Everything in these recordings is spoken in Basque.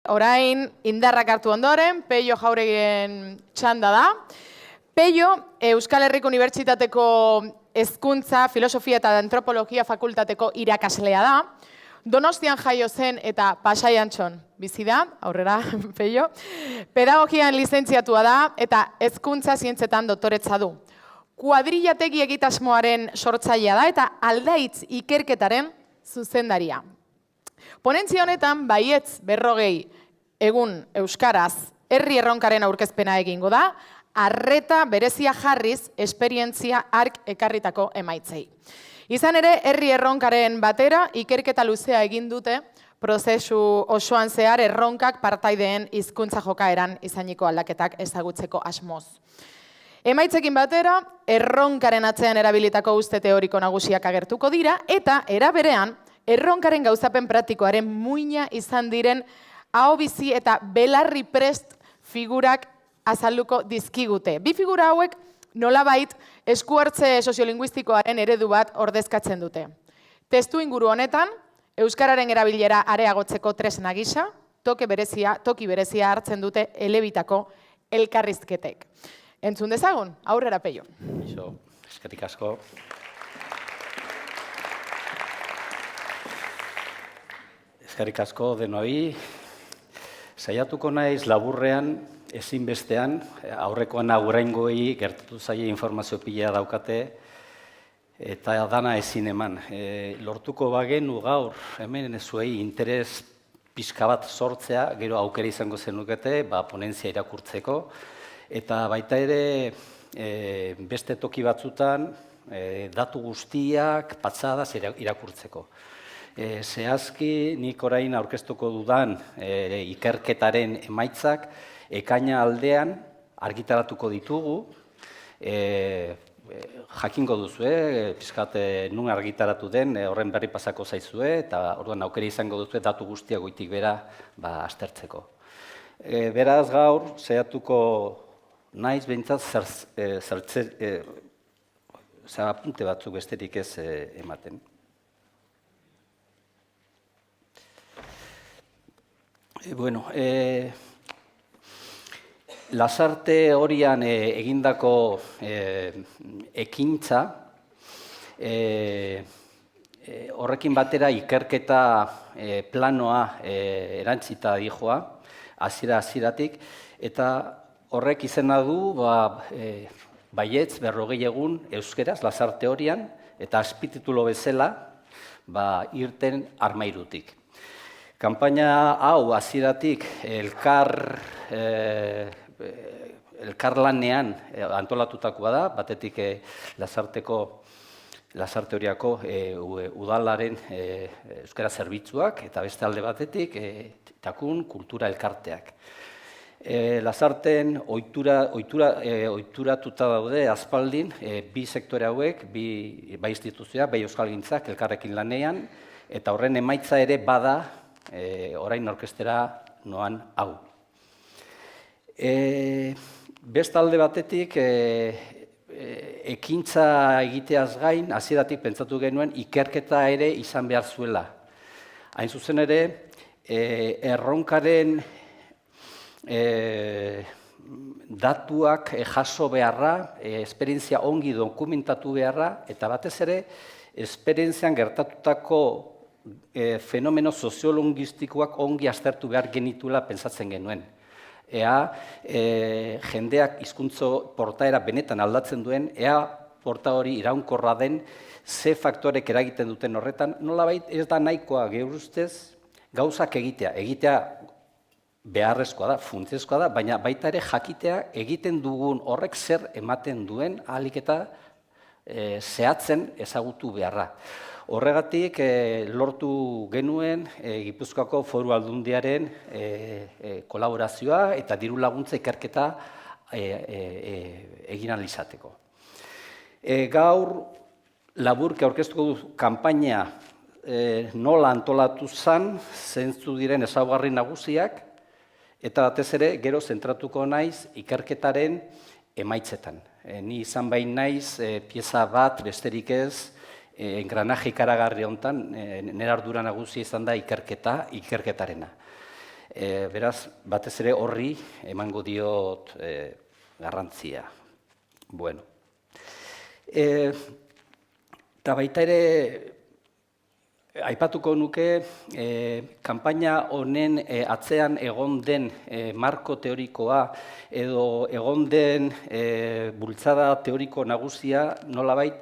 Orain indarrak hartu ondoren, Peio Jauregien txanda da. Peio, Euskal Herriko Unibertsitateko Hezkuntza, Filosofia eta Antropologia Fakultateko irakaslea da. Donostian jaio zen eta Pasai Antxon bizi da, aurrera, Peio. Pedagogian lizentziatua da eta hezkuntza zientzetan doktoretza du. Kuadrillategi egitasmoaren sortzailea da eta aldaitz ikerketaren zuzendaria. Ponentzia honetan, baietz 40 egun euskaraz herri erronkaren aurkezpena egingo da, arreta berezia jarriz esperientzia hark ekarritako emaitzei. Izan ere, herri erronkaren batera ikerketa luzea egin dute prozesu osoan zehar erronkak partaideen hizkuntza jokaeran izaniko aldaketak ezagutzeko asmoz. Emaitzekin batera, erronkaren atzean erabilitako uste teoriko nagusiak agertuko dira eta era berean, erronkaren gauzapen praktikoaren muina izan diren ahobizi eta belarri prest figurak azalduko dizkigute. Bi figura hauek nolabait eskuhartze soziolinguistikoaren eredu bat ordezkatzen dute. Testu inguru honetan, euskararen erabilera areagotzeko tresna gisa, toki berezia hartzen dute elebitako elkarrizketek. Entzun dezagun, aurrera Peio. Eskerrik asko. Eskerrik asko denoi. Saiatuko naiz laburrean, ezinbestean, aurrekoan aguraingoei gertatu zaie informazio pila daukate, eta dana ezin eman. Lortuko bagenu gaur, hemen zuei interes pixka bat sortzea, gero aukera izango zenukete, ponentzia irakurtzeko, eta baita ere beste toki batzutan datu guztiak patxadaz irakurtzeko. Zehazki, nik orain aurkeztuko dudan ikerketaren emaitzak ekaina aldean argitaratuko ditugu. Jakingo duzu, pixkat nun argitaratu den, horren berri pasako zaizue, eta orduan aukera izango duzu datu guztiak goitik bera aztertzeko. Beraz gaur, zehatuko naiz behintzat apunte batzuk besterik ez ematen. Bueno, Lasarte horian egindako ekintza, horrekin batera ikerketa planoa erantzita dijoa, hasieratik, eta horrek izena du baietz 40 egun euskeraz Lasarte horian, eta azpititulo bezala irten armairutik. Kanpaina hau hasieratik elkarlanean antolatutakoa da, batetik Lasarte horiako udalaren euskara zerbitzuak, eta beste alde batetik Takun kultura elkarteak. Lasarten ohituratuta daude aspaldin bi sektore hauek, bai instituzioa, bai euskalgintzak elkarrekin lanean, eta horren emaitza ere bada orain orkestera noan hau. Beste alde batetik, ekintza egiteaz gain, hasieratik pentsatu genuen ikerketa ere izan behar zuela. Hain zuzen ere, erronkaren datuak jaso beharra, esperientzia ongi dokumentatu beharra, eta batez ere, esperientzian gertatutako fenomeno soziolingistikoak ongi aztertu behar genituela pentsatzen genuen. Jendeak hizkuntza portaera benetan aldatzen duen, porta hori iraunkorra den, ze faktorek eragiten duten horretan, nolabait ez da nahikoa geure ustez gauzak egitea beharrezkoa da, funtsezkoa da, baina baita ere jakitea egiten dugun horrek zer ematen duen ahalik eta zehatzen ezagutu beharra. Horregatik lortu genuen Gipuzkoako Foru Aldundiaren kolaborazioa eta diru laguntza ikerketa egin ahal izateko. Gaur laburki aurkeztuko du kanpaina nola antolatu zen, zeintzuk diren ezaugarri nagusiak, eta batez ere gero zentratuko naiz ikerketaren emaitzetan. Ni izan bain naiz pieza bat besterik ez, engranaje ikaragarri honetan, nire ardura nagusia izan da ikerketarena. Beraz, batez ere horri emango diot garrantzia. Bueno. Eta baita ere, aipatuko nuke, kanpaina honen atzean egon den marko teorikoa edo egon den bultzada teoriko nagusia nolabait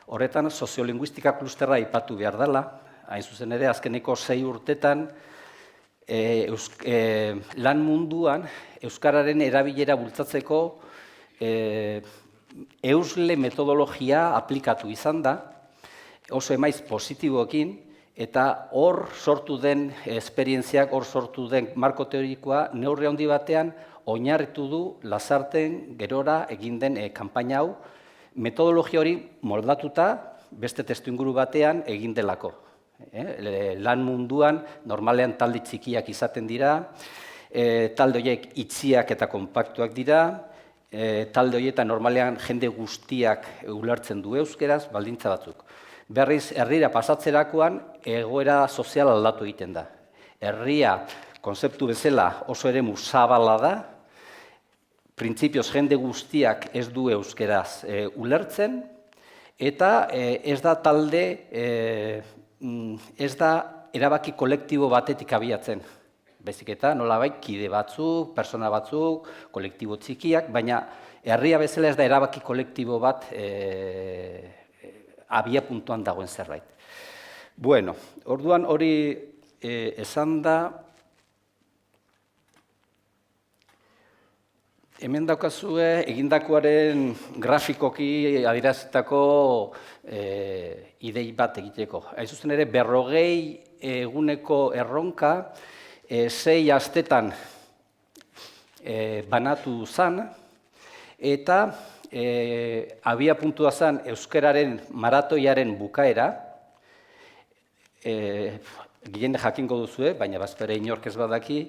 horretan soziolinguistika klusterra aipatu behar dela. Hain zuzen ere, azkeneko 6 urtetan lan munduan euskararen erabilera bultzatzeko eusle metodologia aplikatu izan da, oso emaiz positiboekin, eta hor sortu den esperientziak, hor sortu den marko teorikoa, neurri handi batean oinarritu du Lasarten gerora egin den kanpaina hau, metodologia hori moldatuta beste testuinguru batean egin delako. Lan munduan normalean talde txikiak izaten dira, talde horiek itxiak eta konpaktuak dira, talde horietan normalean jende guztiak ulertzen du euskeraz, baldintza batzuk. Berriz, herrira pasatzerakoan egoera sozial aldatu egiten da. Herria, konzeptu bezala, oso eremu zabala da, printzipioz jende guztiak ez du euskeraz ulertzen, eta ez da talde, ez da erabaki kolektibo batetik abiatzen. Baizik eta nolabait kide batzuk, persona batzuk, kolektibo txikiak, baina herria bezala ez da erabaki kolektibo bat abia puntuan dagoen zerbait. Bueno, orduan hori esan da, hemen daukazue egindakoaren grafikoki adierazitako idei bat egiteko. Hain zuzen ere, 40 eguneko erronka 6 astetan banatu zen, eta abia puntua zen euskararen maratoiaren bukaera, gehien jakingo duzue, baina bazpere inork ez badaki,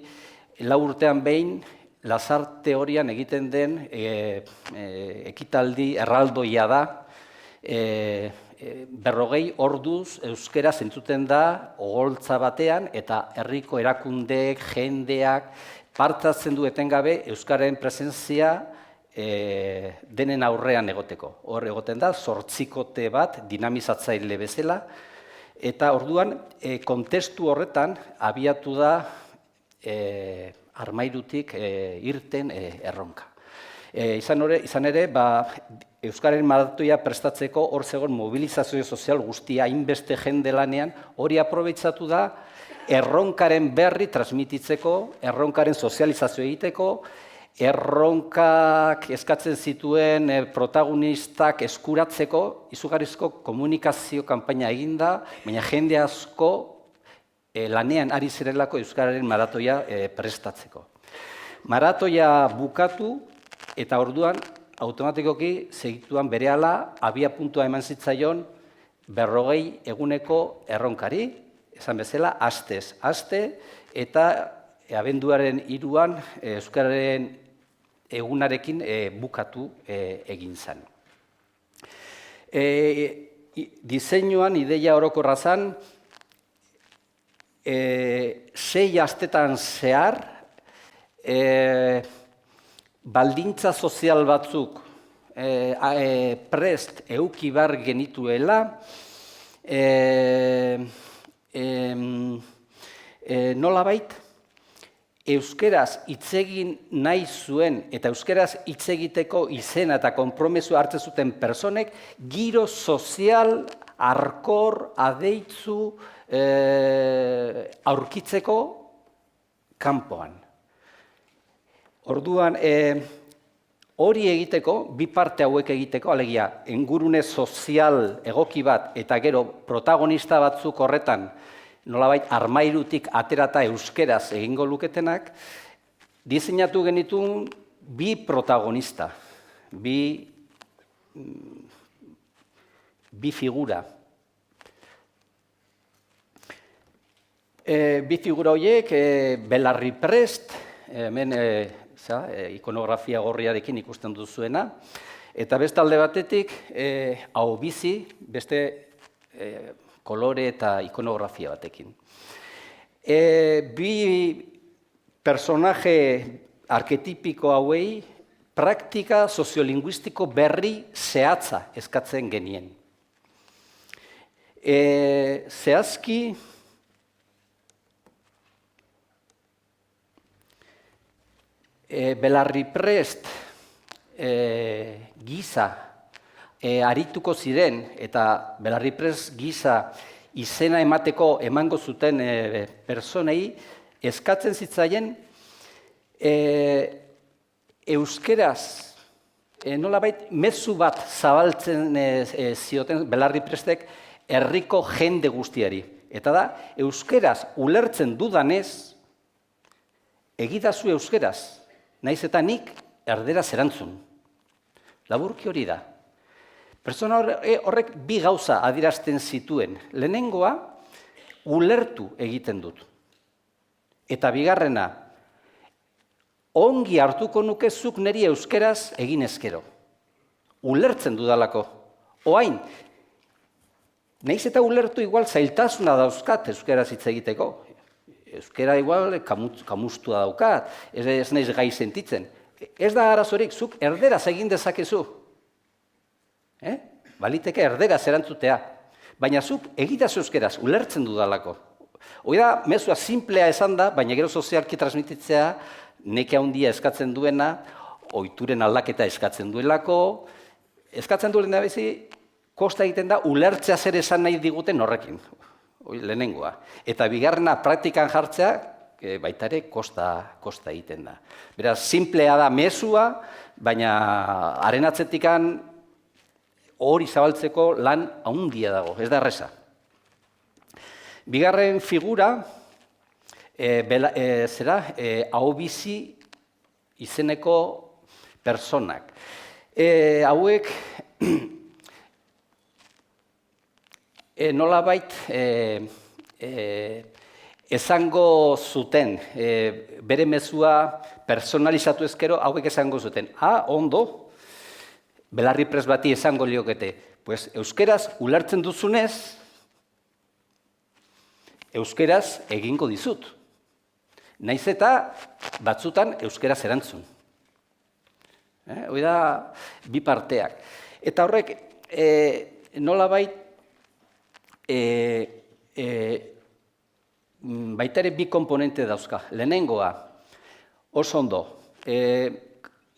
4 urtean behin Lasarte horian egiten den ekitaldi erraldoia da, 40 orduz euskera zentzuten da ogoltza batean eta herriko erakundeek, jendeak, partatzen du etengabe euskararen presentzia denen aurrean egoteko. Hor egoten da, 8 bat dinamizatzaile bezala, eta orduan kontestu horretan abiatu da armairutik irten erronka. Izan ere, euskararen maratoia prestatzeko hor zegoen mobilizazio sozial guztia hainbeste jende lanean, hori aprobetxatu da erronkaren berri transmititzeko, erronkaren sozializazio egiteko, erronkak eskatzen zituen protagonistak eskuratzeko, izugarrizko komunikazio kanpaina eginda, baina jende asko lanean ari zirelako euskararen maratoia prestatzeko. Maratoia bukatu eta orduan automatikoki segituan berehala abia puntua eman zitzaion 40 eguneko erronkari, esan bezala, astez aste, eta abenduaren 3an euskararen egunarekin bukatu egin zen. Diseinuan ideia orokorra zen, 6 astetan zehar, baldintza sozial batzuk prest eduki behar genituela, nolabait, euskeraz hitz egin nahi zuen eta euskeraz hitz egiteko izena eta konpromezu hartzen zuten personek giro sozial, arkor, adeitzu aurkitzeko kanpoan. Orduan, hori egiteko, bi parte hauek egiteko, alegia, ingurune sozial egoki bat eta gero protagonista batzuk horretan nolabait armairutik aterata euskeraz egingo luketenak, diseinatu genitun bi protagonista, bi figura. Bi figura horiek, belarri prest, hemen ikonografia gorriarekin ikusten duzuena, eta beste alde batetik, hau bizi, beste kolore eta ikonografia batekin. Bi personaje arketipiko hauei praktika soziolinguistiko berri zehatza eskatzen genien. Zehazki, Belarriprest giza arituko ziren eta Belarriprest giza izena emango zuten personei eskatzen zitzaien euskeraz nolabait mezu bat zabaltzen zioten Belarriprestek herriko jende guztiari. Eta da, euskeraz ulertzen dudanez, egidazu euskeraz. Naiz eta nik erderaz erantzun. Laburki hori da. Pertsona horrek bi gauza adierazten zituen. Lehenengoa, ulertu egiten dut. Eta bigarrena, ongi hartuko nuke zuk niri euskeraz egin ezkero. Ulertzen dudalako. Oain, naiz eta ulertu igual zailtasuna dauzkat euskeraz hitz egiteko. Euskera igual kamustua daukat, ez naiz gai sentitzen. Ez da arazorik, zuk erderaz egin dezakezu. Baliteke erderaz erantzutea. Baina zuk egitazu euskeraz, ulertzen dudalako. Hoi da, mezua simplea esan da, baina gero sozialki transmititzea, neke handia eskatzen duena, ohituren aldaketa eskatzen duelako, eskatzen duena bezi, kosta egiten da, ulertzea zer esan nahi diguten horrekin. Lehenengoa. Eta bigarrena praktikan jartzea, baita ere kosta egiten da. Beraz, simplea da mezua, baina haren atzetikan hori zabaltzeko lan handia dago, ez da erreza. Bigarren figura, ahobizi izeneko personak. Hauek nolabait esango zuten, bere mezua personalizatu ezkero, hauek esango zuten. Ondo, Belarriprest bati esango liokete, pues euskeraz ulertzen duzunez, euskeraz egingo dizut. Naiz eta batzutan euskeraz erantzun. Hoi da bi parteak. Eta horrek nolabait baita ere bi komponente dauzka. Lehenengoa, oso ondo,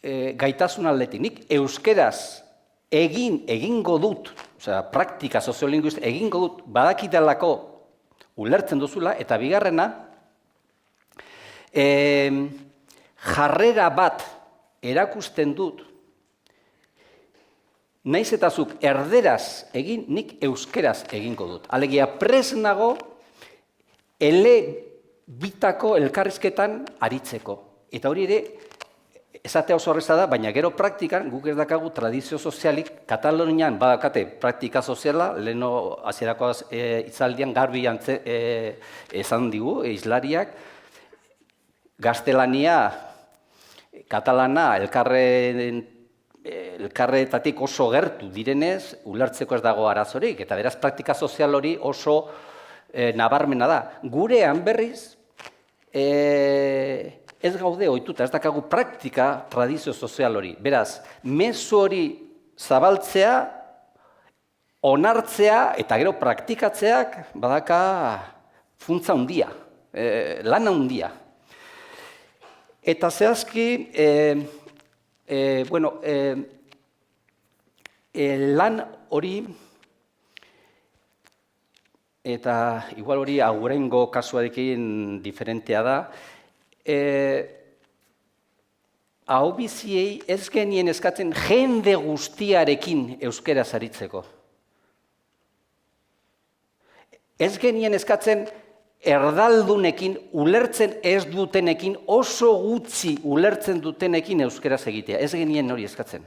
gaitasun aldetik. Nik euskeraz egingo dut, osea, praktika soziolinguista egingo dut, badakitelako ulertzen duzula, eta bigarrena, jarrera bat erakusten dut, naiz eta zuk erderaz egin, nik euskeraz egingo dut. Alegia, prest nago bitako elkarrizketan aritzeko. Eta hori ere, esatea oso horreza da, baina gero praktikan, guk ez dakagu tradizio sozialik, Katalunian badakate praktika soziala, leheno hasierako hitzaldian garbi esan digu, hizlariak, gaztelania, katalana, elkarretatik oso gertu direnez, ulertzeko ez dago arazorik, eta beraz praktika sozial hori oso nabarmena da. Gurean berriz, ez gaude ohituta, ez dakagu praktika tradizio sozial hori. Beraz, mezu hori zabaltzea, onartzea eta gero praktikatzeak badaka funtza handia, lana handia. Eta zehazki, lan hori, eta igual hori agurengo kasuarekin diferentea da, ahobiziei ez genien eskatzen jende guztiarekin euskeraz aritzeko. Ez genien eskatzen erdaldunekin, ulertzen ez dutenekin, oso gutxi ulertzen dutenekin euskeraz egitea. Ez genien hori eskatzen.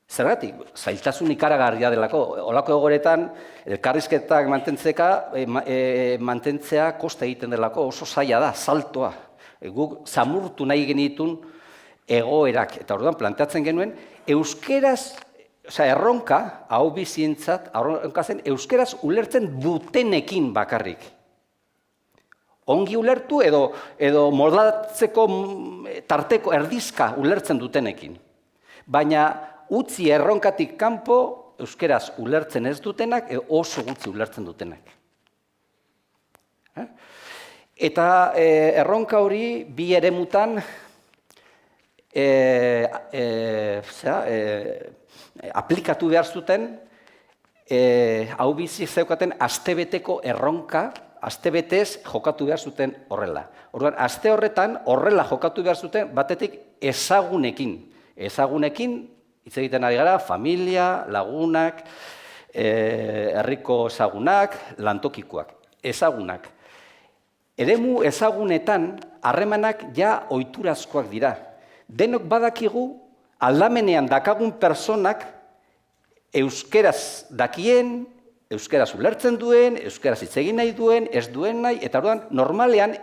Zergatik, zailtasun ikaragarria delako. Olako egoretan, elkarrizketak mantentzea kosta egiten delako, oso zaila da, saltoa. Guk zamurtu nahi genitun egoerak. Eta orduan planteatzen genuen, euskeraz, erronka, hau bizientzat, erronka zen, euskeraz ulertzen dutenekin bakarrik. ongi ulertu edo moldatzeko tarteko erdizka ulertzen dutenekin. Baina utzi erronkatik kanpo euskeraz ulertzen ez dutenak oso gutxi ulertzen dutenak. Eta erronka hori bi eremutan aplikatu behar zuten, hau bizi zeukaten astebeteko erronka, astebetez jokatu behar zuten horrela. Orduan, aste horretan horrela jokatu behar zuten batetik ezagunekin. Ezagunekin, hitz egiten ari gara, familia, lagunak, herriko ezagunak, lantokikoak. Ezagunak. Eremu ezagunetan harremanak ja ohiturazkoak dira. Denok badakigu aldamenean dakagun personak euskeraz dakien, euskeraz ulertzen duen, euskeraz hitz egin nahi duen, ez duen nahi, eta orduan normalean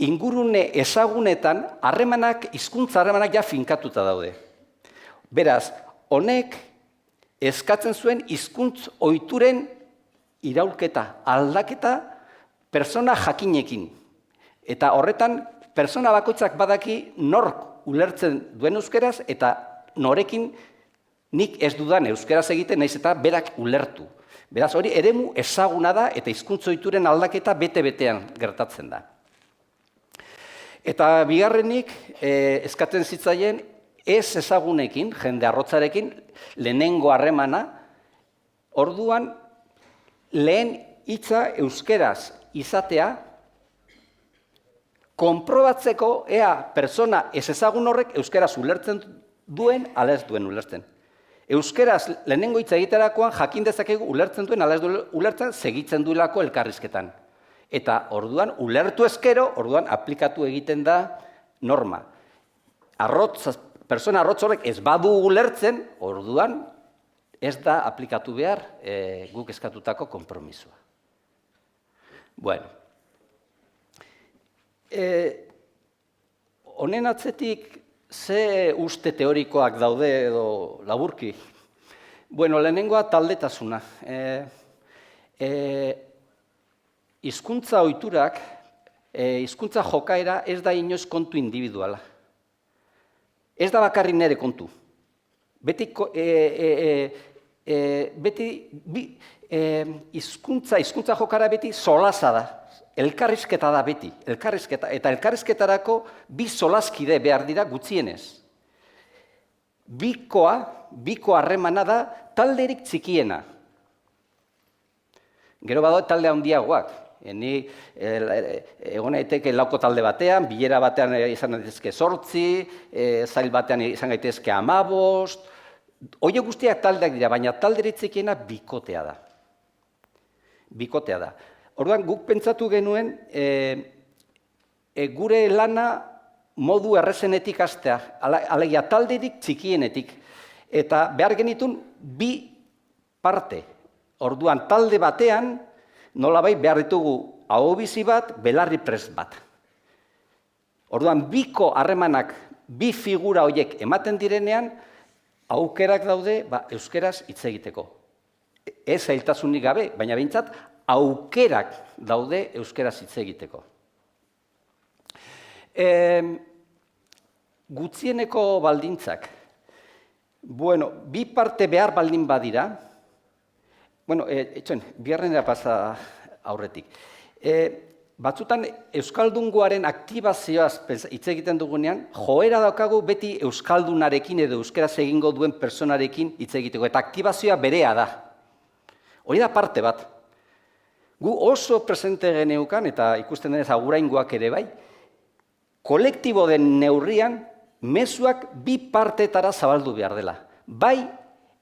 ingurune ezagunetan harremanak, hizkuntza harremanak ja finkatuta daude. Beraz, honek eskatzen zuen hizkuntz ohituren iraulketa, aldaketa persona jakinekin. Eta horretan, persona bakoitzak badaki nork ulertzen duen euskeraz eta norekin nik ez dudan euskeraz egiten naiz eta berak ulertu. Beraz, hori eremu ezaguna da eta hizkuntz ohituren aldaketa bete-betean gertatzen da. Eta bigarrenik, eskatzen zitzaien ez ezagunekin, jende arrotzarekin, lehenengo harremana, orduan lehen hitza euskeraz izatea, konprobatzeko ea persona ez ezagun horrek euskeraz ulertzen duen, ala ez duen ulertzen. Euskeraz lehenengo hitza egiterakoan jakin dezakegu ulertzen duen, ala ez duen ulertzen, segitzen duelako elkarrizketan. Eta orduan ulertu ezkero, orduan aplikatu egiten da norma. Persona arrotz horrek ez badu ulertzen, orduan ez da aplikatu behar guk eskatutako konpromisoa. Bueno. Honen atzetik ze uste teorikoak daude edo laburki? Bueno, lehenengoa taldetasuna. Hizkuntza ohiturak, hizkuntza jokaera ez da inoiz kontu individuala. Ez da bakarrik nere kontu. Beti hizkuntza jokara beti solasa da. Elkarrizketa da beti, elkarrizketa. Eta elkarrizketarako bi solaskide behar dira gutxienez. Biko harremana da talderik txikiena. Gero badaude talde handiagoak. Ni egon daiteke lauko talde batean, bilera batean izan daitezke 8, zail batean izan daitezke 15. Horiek guztiak taldeak dira, baina talderik txikiena bikotea da. Bikotea da. Orduan, guk pentsatu genuen gure lana modu errezenetik hastea, alegia talderik txikienetik. Eta behar genitun bi parte. Orduan, talde batean, nolabait behar ditugu ahobizi bat, belarri prest bat. Orduan, biko harremanak bi figura horiek ematen direnean, aukerak daude euskeraz hitz egiteko. Ez zailtasunik gabe, baina behintzat, aukerak daude euskeraz hitz egiteko. Gutxieneko baldintzak. Bueno, bi parte behar baldin badira. Bueno, bigarrenera pasa aurretik. Batzutan euskaldungoaren aktibazioaz hitz egiten dugunean, joera daukagu beti euskaldunarekin edo euskeraz egingo duen personarekin hitz egiteko. Eta aktibazioa berea da. Hori da parte bat. Gu oso presente geneukan, eta ikusten denez aguraingoak ere bai, kolektibo den neurrian, mezuak bi partetara zabaldu behar dela. Bai,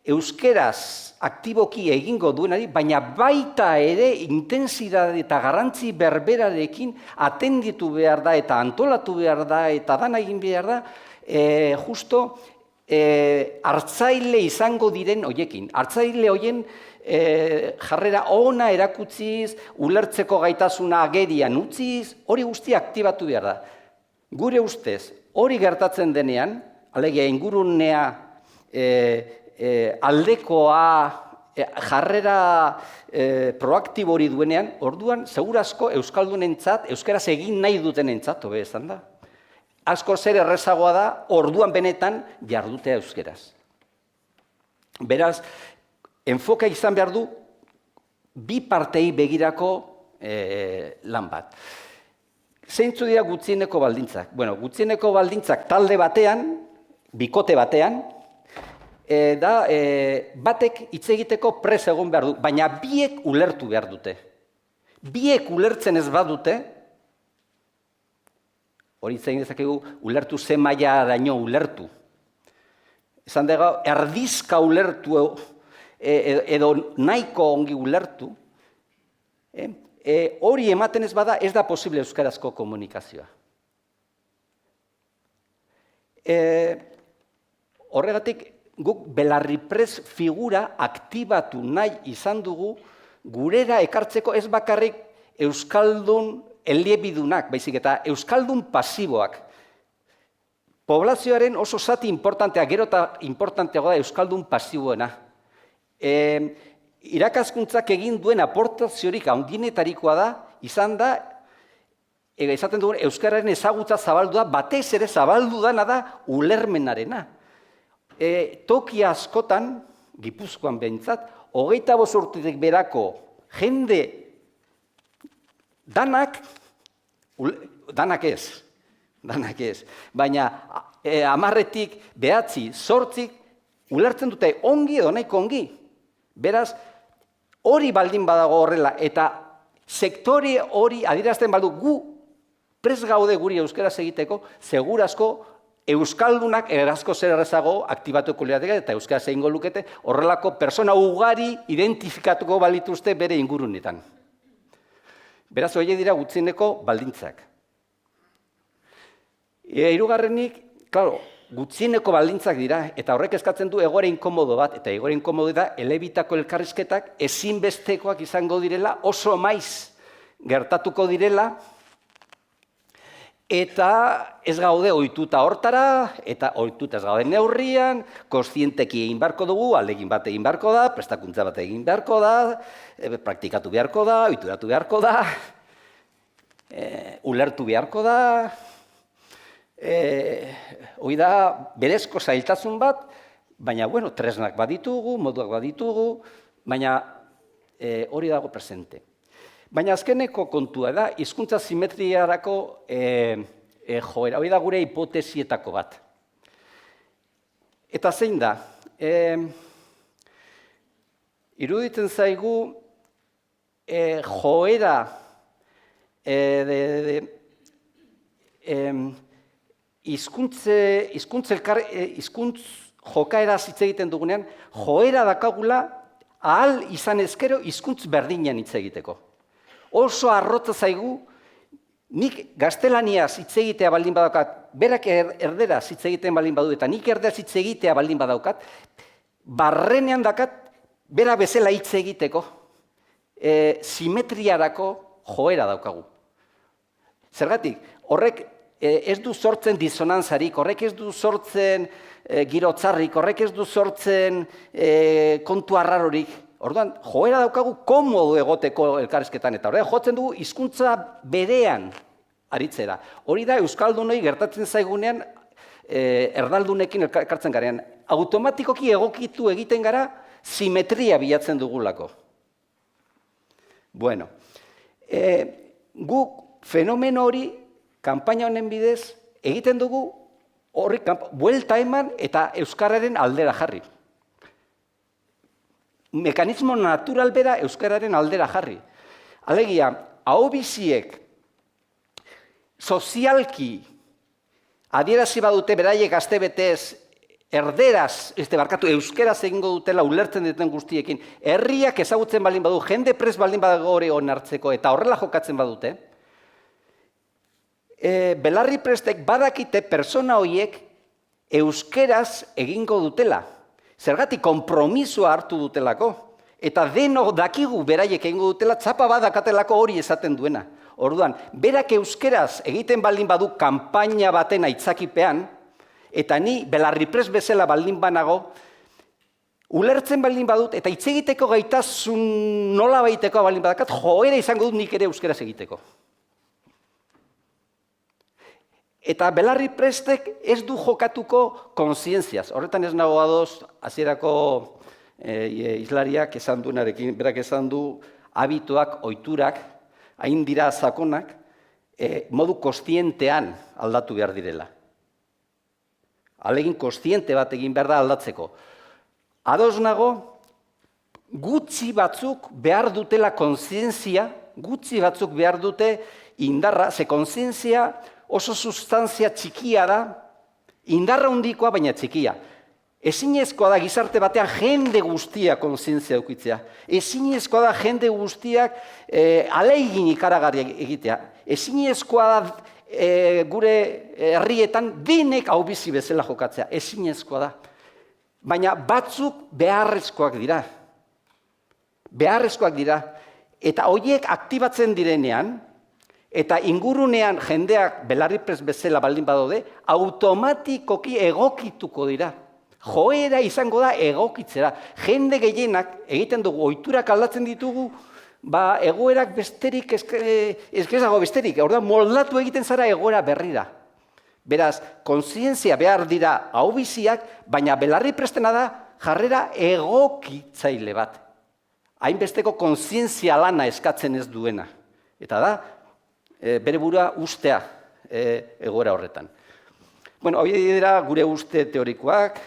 euskeraz aktiboki egingo duenari, baina baita ere intensitate eta garrantzi berberarekin atenditu behar da, eta antolatu behar da, eta dana egin behar da, justo hartzaile izango diren hoiekin. Hartzaile hoien jarrera ona erakutziz, ulertzeko gaitasuna agerian utziz, hori guztia aktibatu behar da. Gure ustez, hori gertatzen denean, alegia ingurunea aldekoa jarrera proaktibo hori duenean, orduan, segurazko euskaldunentzat, euskaraz egin nahi dutenentzat, hobe esan da. Asko zer errezagoa da, orduan benetan jardutea euskaraz. Beraz, enfoka izan behar du, bi partei begirako lan bat. Zeintzu dira gutxieneko baldintzak? Bueno, gutxieneko baldintzak talde batean, bikote batean, batek hitz egiteko prez egon behar du, baina biek ulertu behar dute. Biek ulertzen ez badute, hori zein dezakegu ulertu ze mailaraino ulertu. Esan dago, erdizka ulertu edo nahiko ongi ulertu, hori ematen ez bada ez da posible euskarazko komunikazioa. Horregatik, guk belarriprez figura aktibatu nahi izan dugu gurera ekartzeko ez bakarrik euskaldun eliebidunak, baizik eta euskaldun pasiboak. Poblazioaren oso zati importantea, gero eta importanteagoa da euskaldun pasiboena. Irakaskuntzak egin duen aportaziorik handienetarikoa da, izan da, esaten dugun euskararen ezagutza zabaldu da, batez ere zabaldu dana da ulermenarena. Toki askotan, Gipuzkoan behintzat, 25 urtetik berako jende danak ez, baina 10-tik, 9, 8 ulertzen dute ongi edo nahiko ongi. Beraz, hori baldin badago horrela, eta sektore hori adierazten badu gu prest gaude guri euskaraz egiteko, segurazko euskaldunak erazko zer errezago aktibatuko lirateke eta euskaraz egingo lukete, horrelako persona ugari identifikatuko balituzte bere ingurunetan. Beraz, horiek dira gutxieneko baldintzak. Hirugarrenik, klaro, gutxieneko baldintzak dira, eta horrek eskatzen du egoera inkomodo bat, eta egoera inkomodo da elebitako elkarrizketak ezinbestekoak izango direla, oso maiz gertatuko direla, eta ez gaude ohituta hortara, eta ohituta ez gaude neurrian, kontzienteki egin beharko dugu, ahalegin bat egin beharko da, prestakuntza bat egin beharko da, praktikatu beharko da, ohituratu beharko da, ulertu beharko da, hori da berezko zailtasun bat, baina, bueno, tresnak baditugu, moduak baditugu, baina hori dago presente. Baina azkeneko kontua da, hizkuntza simetriarako joera, hori da gure hipotesietako bat. Eta zein da, iruditzen zaigu joera hizkuntz jokaeraz hitz egiten dugunean, joera dakagula ahal izan ezkero hizkuntz berdinean hitz egiteko. Oso arrotza zaigu, nik gaztelaniaz hitz egitea baldin badaukat, berak erderaz hitz egiten baldin badu, eta nik erderaz hitz egitea baldin badaukat, barrenean dakat, bera bezala hitz egiteko, simetriarako joera daukagu. Zergatik, horrek ez du sortzen disonantzarik, horrek ez du sortzen girotzarrik, horrek ez du sortzen kontu arrarorik. Orduan, joera daukagu komodo egoteko elkarrizketan, eta horrean jotzen dugu hizkuntza berean aritzera. Hori da euskaldunoi gertatzen zaigunean erdaldunekin elkartzen garean. Automatikoki egokitu egiten gara simetria bilatzen dugulako. Bueno, guk fenomeno hori kanpaina honen bidez egiten dugu horri buelta eman eta euskararen aldera jarri. Mekanismo natural bera euskararen aldera jarri. Alegia, ahobiziek sozialki adierazi badute beraiek astebetez erderaz, euskeraz egingo dutela ulertzen duten guztiekin, herriak ezagutzen baldin badu, jende prest baldin badago hori onartzeko eta horrela jokatzen badute, belarri prestek badakite persona horiek euskeraz egingo dutela. Zergatik konpromisoa hartu dutelako, eta denok dakigu beraiek egingo dutela, txapa badakatelako hori esaten duena. Orduan, berak euskeraz egiten baldin badu kanpaina baten aitzakipean, eta ni belarripres bezala baldin banago, ulertzen baldin badut, eta hitz egiteko gaitasun nola baiteko baldin badakat, joera izango dut nik ere euskeraz egiteko. Eta Belarri Prestek ez du jokatuko kontzientziaz. Horretan ez nago ados, hasierako islariak esan duenarekin, berak esan du, habituak, ohiturak, hain dira sakonak, modu kontzientean aldatu behar direla. Alegin kontziente bat egin behar da aldatzeko. Ados nago, gutxi batzuk behar dutela kontzientzia, gutxi batzuk behar dute indarra, ze kontzientzia oso sustantzia txikia da, indarra handikoa baina txikia. Ezinezkoa da gizarte batean jende guztia kontzientzia edukitzea. Ezinezkoa da jende guztiak ahalegin ikaragarri egitea. Ezinezkoa da gure herrietan denek hau bizi bezala jokatzea. Ezinezkoa da. Baina batzuk beharrezkoak dira. Beharrezkoak dira. Eta horiek aktibatzen direnean, eta ingurunean jendeak Belarri Prest bezala baldin badaude, automatikoki egokituko dira. Joera izango da egokitzera. Jende gehienak egiten dugu, ohiturak aldatzen ditugu, egoerak besterik, ez dago besterik, orduan moldatu egiten zara egoera berrira. Beraz, kontzientzia behar dira hau biziak, baina Belarri Prestena da jarrera egokitzaile bat. Hainbesteko kontzientzia lana eskatzen ez duena. Eta da, bere burua ustea egoera horretan. Bueno, hori dira gure uste teorikoak,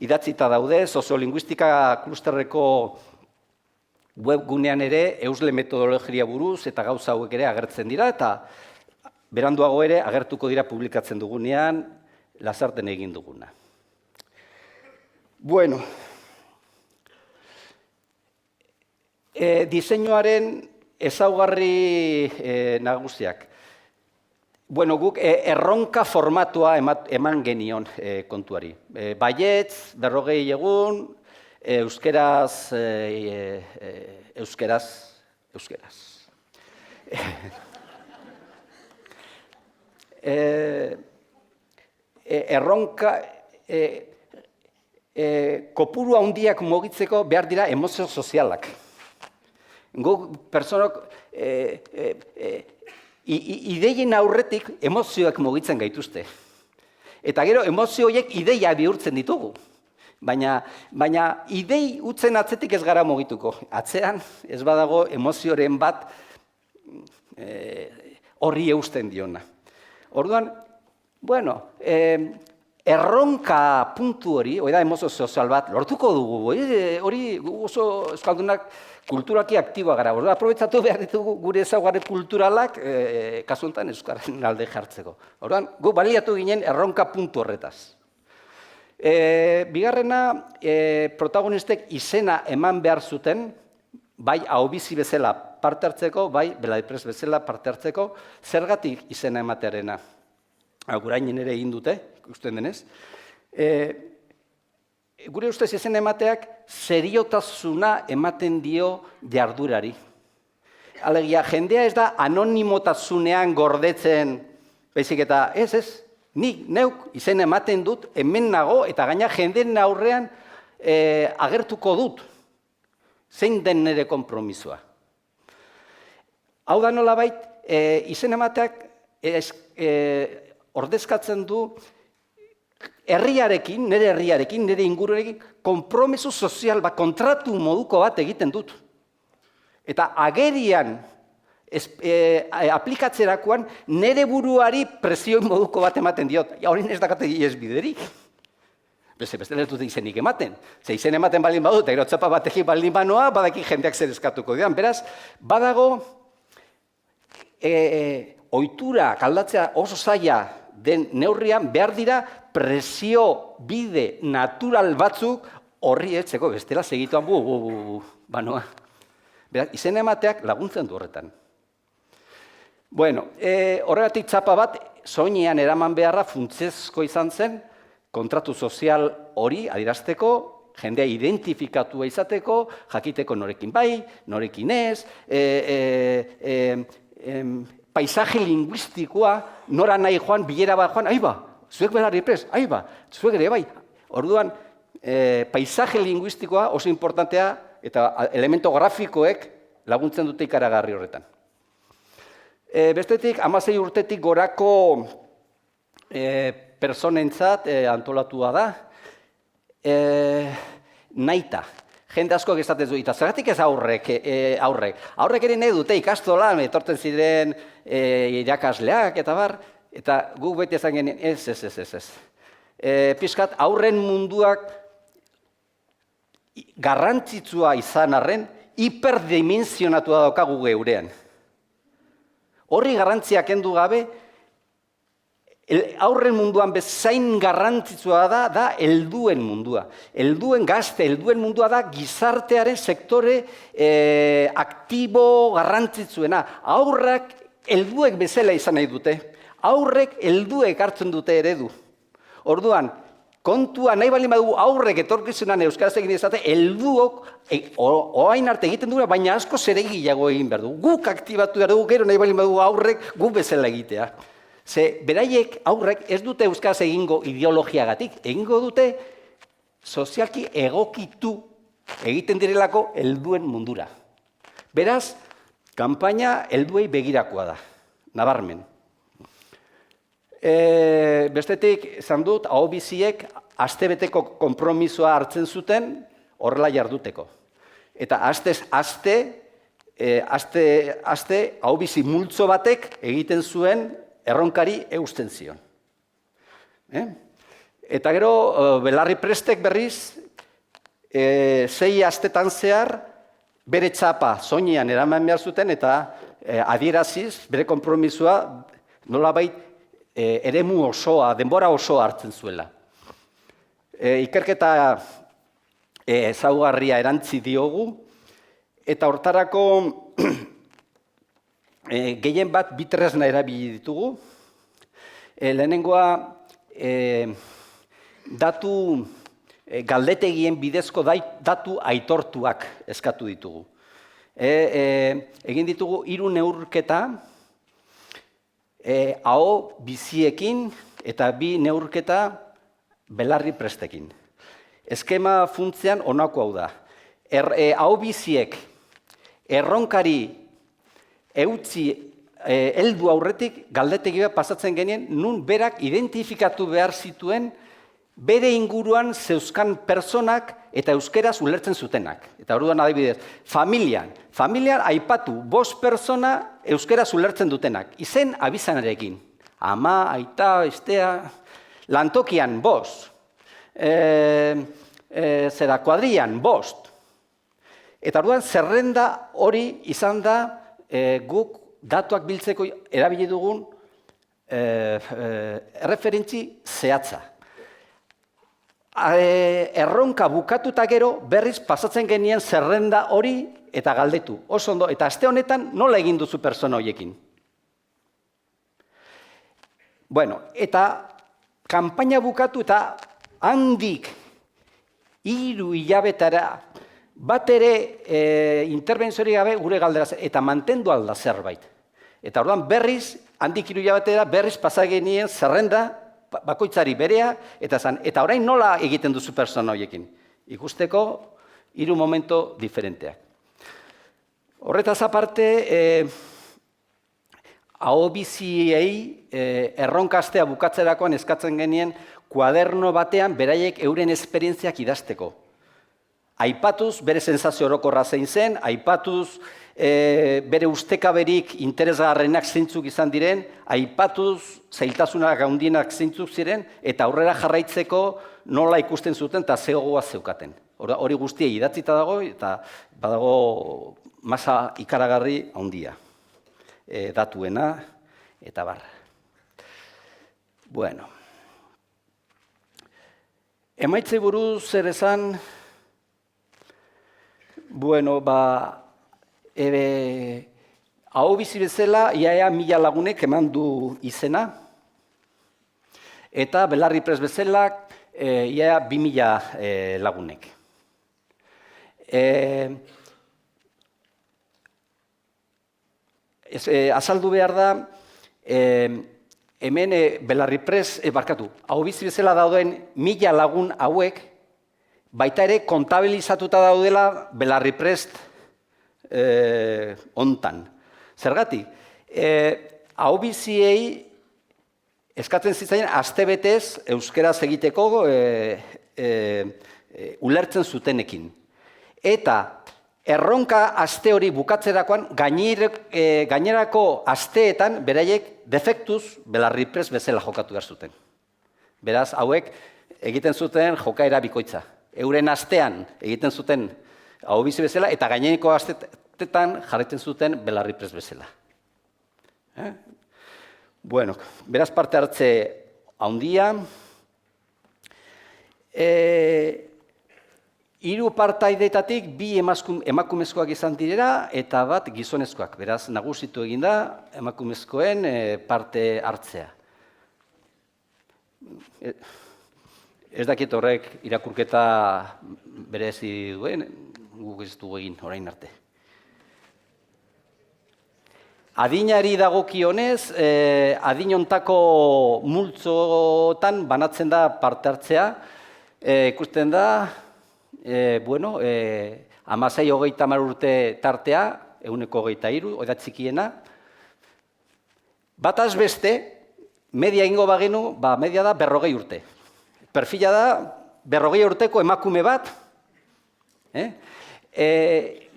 idatzita daude, soziolinguistika klusterreko webgunean ere eusle metodologia buruz eta gauza hauek ere agertzen dira, eta beranduago ere agertuko dira publikatzen dugunean, Lasarten egin duguna. Bueno, diseinuaren ezaugarri nagusiak. Bueno, guk erronka formatua eman genion kontuari. Baietz, 40 egun, euskeraz. Erronka, kopuru handiak mugitzeko behar dira emozio sozialak. Guk personok ideien aurretik emozioak mugitzen gaituzte. Eta gero emozio horiek ideia bihurtzen ditugu. Baina idei utzen atzetik ez gara mugituko. Atzean ez badago emozioren bat horri eusten diona. Orduan, bueno, erronka puntu hori da emozio sozial bat, lortuko dugu. Hori oso euskaldunak kulturaki aktiboa gara. Aprobetxatu behar ditugu gure ezaugarri kulturalak kasu honetan euskaren alde jartzeko. Orduan, gu baliatu ginen erronka puntu horretaz. Bigarrena, protagonistek izena eman behar zuten, bai ahobizi bezala parte hartzeko, bai Belarri Prest bezala parte hartzeko, zergatik izena ematearena. Agurainen ere egin dute, ikusten denez. Gure ustez izena emateak seriotasuna ematen dio jardurari. Alegia, jendea ez da anonimotasunean gordetzen, baizik eta ez, nik neuk izena ematen dut, hemen nago, eta gaina jendeen aurrean agertuko dut. Zein den nire konpromisoa. Hau da nolabait, izena emateak ordezkatzen du herriarekin, nire inguruarekin, konpromiso sozial bat, kontratu moduko bat egiten dut. Eta agerian aplikatzerakoan nire buruari presio moduko bat ematen diot. Horien ez dakate ez biderik. Beste ez dut izenik ematen. Ze izen ematen baldin badut, eta txapa batekin baldin banoa, badaki jendeak zer eskatuko dian. Beraz, badago ohitura aldatzea oso zaila den neurrian behar dira presio bide natural batzuk horri etzeko, bestela segituan banoa. Beraz, izen emateak laguntzen du horretan. Bueno, horregatik txapa bat, soinean eraman beharra funtsezko izan zen, kontratu sozial hori adierazteko, jendea identifikatua izateko, jakiteko norekin bai, norekin ez, paisaje linguistikoa, nora nahi joan, bilera bat joan, aiba, zuek Belarri Prest, aiba, zuek ere bai. Orduan, paisaje linguistikoa oso importantea eta elemento grafikoek laguntzen dute ikaragarri horretan. Bestetik, 16 urtetik gorako personentzat antolatua da, nahita. Jende askoak esaten du, eta zergatik ez aurrek? Aurrek ere nahi dute ikastolan, etortzen ziren irakasleak eta bar, eta guk beti esan genien, ez. Pixkat, aurren munduak garrantzitsua izan arren, hiperdimensionatua daukagu geurean. Horri garrantzia kendu gabe, aurren munduan bezain garrantzitsua da helduen mundua. Helduen mundua da gizartearen sektore aktibo garrantzitsuena. Aurrak helduek bezala izan nahi dute. Aurrek helduek hartzen dute eredu. Orduan, kontua nahi baldin badugu aurrek etorkizunan euskaraz egin izate, helduok orain arte egiten dugu, baina asko zeregiago egin behar dugu. Guk aktibatu behar dugu, gero nahi baldin badugu aurrek guk bezala egitea. Ze beraiek aurrek ez dute euskaraz egingo ideologiagatik, egingo dute sozialki egokitu egiten direlako helduen mundura. Beraz, kanpaina helduei begirakoa da, nabarmen. Bestetik, esan dut, ahobiziek astebeteko konpromisoa hartzen zuten horrela jarduteko. Eta astez aste ahobizi multzo batek egiten zuen erronkari eusten zion. Eta gero, Belarri Prestek berriz, 6 astetan zehar, bere txapa soinean eraman behar zuten, eta adieraziz, bere konpromisoa nolabait eremu osoa, denbora osoa hartzen zuela. Ikerketa ezaugarria erantzi diogu, eta hortarako gehien bat bi tresna erabili ditugu. Lehenengoa, datu galdetegien bidezko datu aitortuak eskatu ditugu. Egin ditugu 3 neurketa, aho biziekin eta 2 neurketa Belarri Prestekin. Eskema funtzean honako hau da. Aho biziek erronkari eutzi heldu aurretik galdetegi bat pasatzen genien, nun berak identifikatu behar zituen bere inguruan zeuzkan personak eta euskeraz ulertzen zutenak. Eta orduan adibidez, familian aipatu 5 persona euskeraz ulertzen dutenak, izen abizanarekin. Ama, aita, estea, lantokian 5, kuadrian 5. Eta orduan zerrenda hori izan da guk datuak biltzeko erabili dugun erreferentzi zehatza. Erronka bukatuta gero berriz pasatzen genien zerrenda hori eta galdetu. Oso ondo, eta aste honetan nola egin duzu pertsona horiekin? Bueno, eta kanpaina bukatu eta handik 3 hilabetara bat ere interbentziorik gabe gure galderaz eta mantendu alda zerbait. Eta orduan berriz, handik 3 hilabetera berriz pasa genien zerrenda bakoitzari berea, eta orain nola egiten duzu pertsona horiekin? Ikusteko 3 momento diferenteak. Horretaz aparte, ahobiziei erronkastea bukatzerakoan eskatzen genien kuaderno batean beraiek euren esperientziak idazteko. Aipatuz bere sensazio orokorra zein zen, aipatuz bere ustekaberik interesgarrenak zeintzuk izan diren, aipatuz zailtasunak handienak zeintzuk ziren, eta aurrera jarraitzeko nola ikusten zuten eta ze gogoa zeukaten. Hori guztia idatzita dago, eta badago masa ikaragarri handia. Datuena, eta bar. Bueno. Emaitzei buruz zer esan, bueno, hau bizi bezala, iaia 1000 lagunek eman du izena, eta Belarri Prest bezala, iaia 2000 lagunek. Azaldu behar da, hemen Belarri Prest, hau bizi bezala dauden 1000 lagun hauek, baita ere kontabilizatuta daudela Belarriprest hontan. Zergatik, ahobiziei eskatzen zitzaien astebetez euskeraz egiteko ulertzen zutenekin. Eta erronka aste hori bukatzerakoan gainerako asteetan beraiek defektuz Belarriprest bezala jokatu behar zuten. Beraz, hauek egiten zuten jokaera bikoitza. Euren astean egiten zuten ahobizi bezala eta gainerako asteetan jarraitzen zuten Belarriprest bezala. Bueno, beraz parte hartze handia. Hiru partaideetatik 2 emakumezkoak izan direla eta 1 gizonezkoak. Beraz, nagusitu egin da emakumezkoen parte hartzea. Ez dakit horrek irakurketa berezi duen, guk ez dugu egin orain arte. Adinari dagokionez, adin hontako multzotan banatzen da parte hartzea. Ikusten da, 16-30 urte tartea, 123, hori da txikiena. Bataz beste, media ingo bagenu, media da 40 urte. Perfila da 40 urteko emakume bat.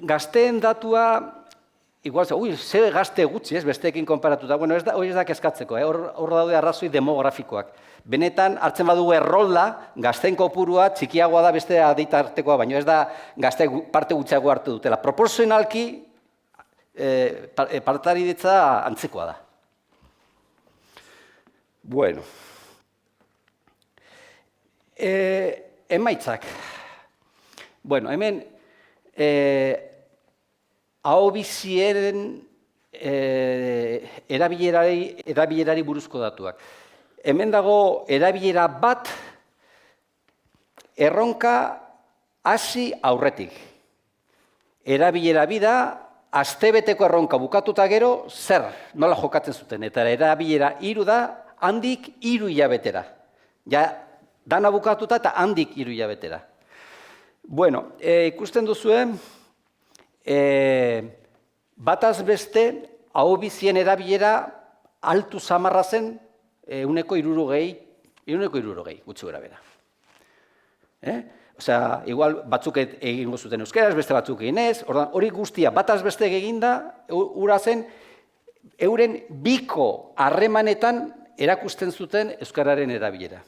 Gazteen datua, igual, ze gazte gutxi, besteekin konparatuta. Bueno, hori ez da kezkatzeko, hor daude arrazoi demografikoak. Benetan, hartzen badugu errolda, gazteen kopurua txikiagoa da beste aditartekoa, baina ez da gazte parte gutxiago hartu dutela. Proporzionalki, partaidetza antzekoa da. Bueno. Emaitzak. Bueno, hemen ahobiziaren erabilerari buruzko datuak. Hemen dago erabilera bat erronka hasi aurretik. Erabilera bida, astebeteko erronka bukatuta gero, zer, nola jokatzen zuten. Eta erabilera 3 da, handik 3 hilabetera. Ja, dana bukatuta eta handik 3 hilabetera. Bueno, ikusten duzue, bataz beste, ahobizien erabilera altu samarra zen, 160, gutxi gara bera. Osea, igual batzuk egingo zuten euskeraz, beste batzuk eginez, hori guztia bataz beste eginda, ura zen, euren biko harremanetan erakusten zuten euskararen erabilera.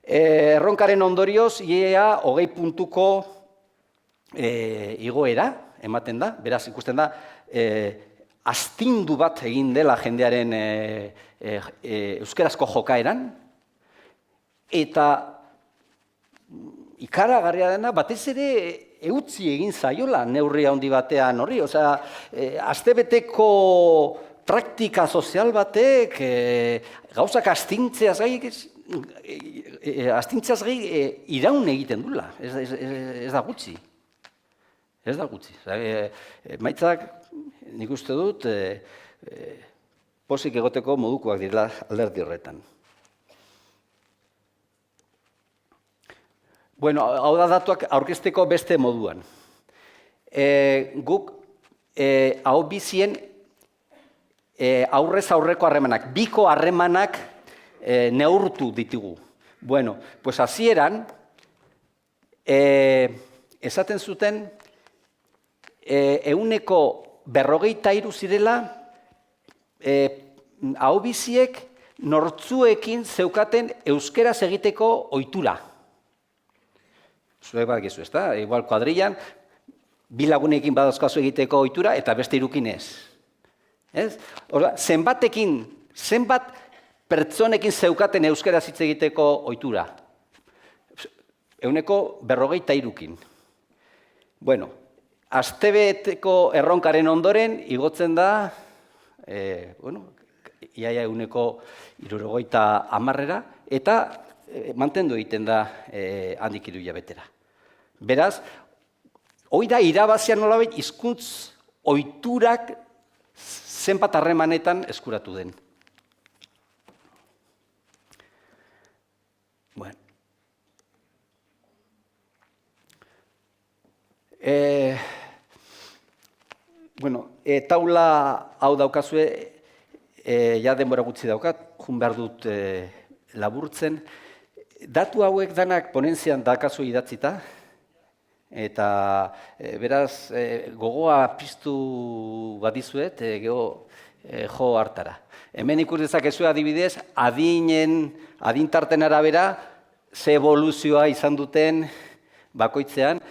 Erronkaren ondorioz, ia 20 puntuko igoera ematen da, beraz ikusten da, astindu bat egin dela jendearen euskerazko jokaeran, eta ikaragarria dena batez ere eutzi egin zaiola neurri handi batean horri, osea, astebeteko praktika sozial batek gauzak astintzeaz gai iraun egiten dula, ez da gutxi. Ez da gutxi. Maitzak, nik uste dut, pozik egoteko modukoak direla alderdi horretan. Bueno, hau da datuak aurkezteko beste moduan. Guk ahobizien aurrez aurreko harremanak, biko harremanak neurtu ditugu. Bueno, pues hasieran, esaten zuten, 153 zirela ahobiziek nortzuekin zeukaten euskeraz egiteko ohitura. Zuek badakizu, ezta? Igual kuadrillan, 2 lagunekin badauzkazu egiteko ohitura eta beste 3 ez. Zenbat pertsonekin zeukaten euskeraz hitz egiteko ohitura? 153. Bueno, astebeteko erronkaren ondoren igotzen da, iaia 160 eta mantendu egiten da handik 3 hilabetera. Beraz, hori da irabazian nolabait hizkuntz ohiturak zenbat harremanetan eskuratu den. Bueno. Taula hau daukazue, ja denbora gutxi daukat, jun behar dut laburtzen. Datu hauek danak ponentzian dakazu idatzita, eta beraz gogoa piztu badizuet, jo hartara. Hemen ikus dezakezu adibidez, adintarten arabera, ze evoluzioa izan duten bakoitzean.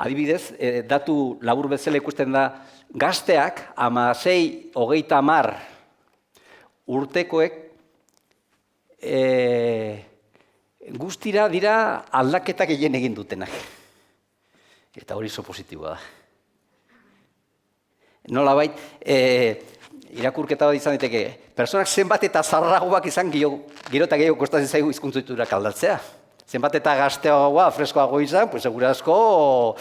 Adibidez, datu labur bezala ikusten da, gazteak, 16-30 urtekoek, guztira dira aldaketak egin egin dutenak. Eta hori oso positiboa da. Nolabait, irakurketa bat izan daiteke, personak zenbat eta zarragoak izan gero eta gehiago kostatzen zaigu hizkuntziturak aldatzea. Zenbat eta gazteagoa, freskoago izan, pues segurazko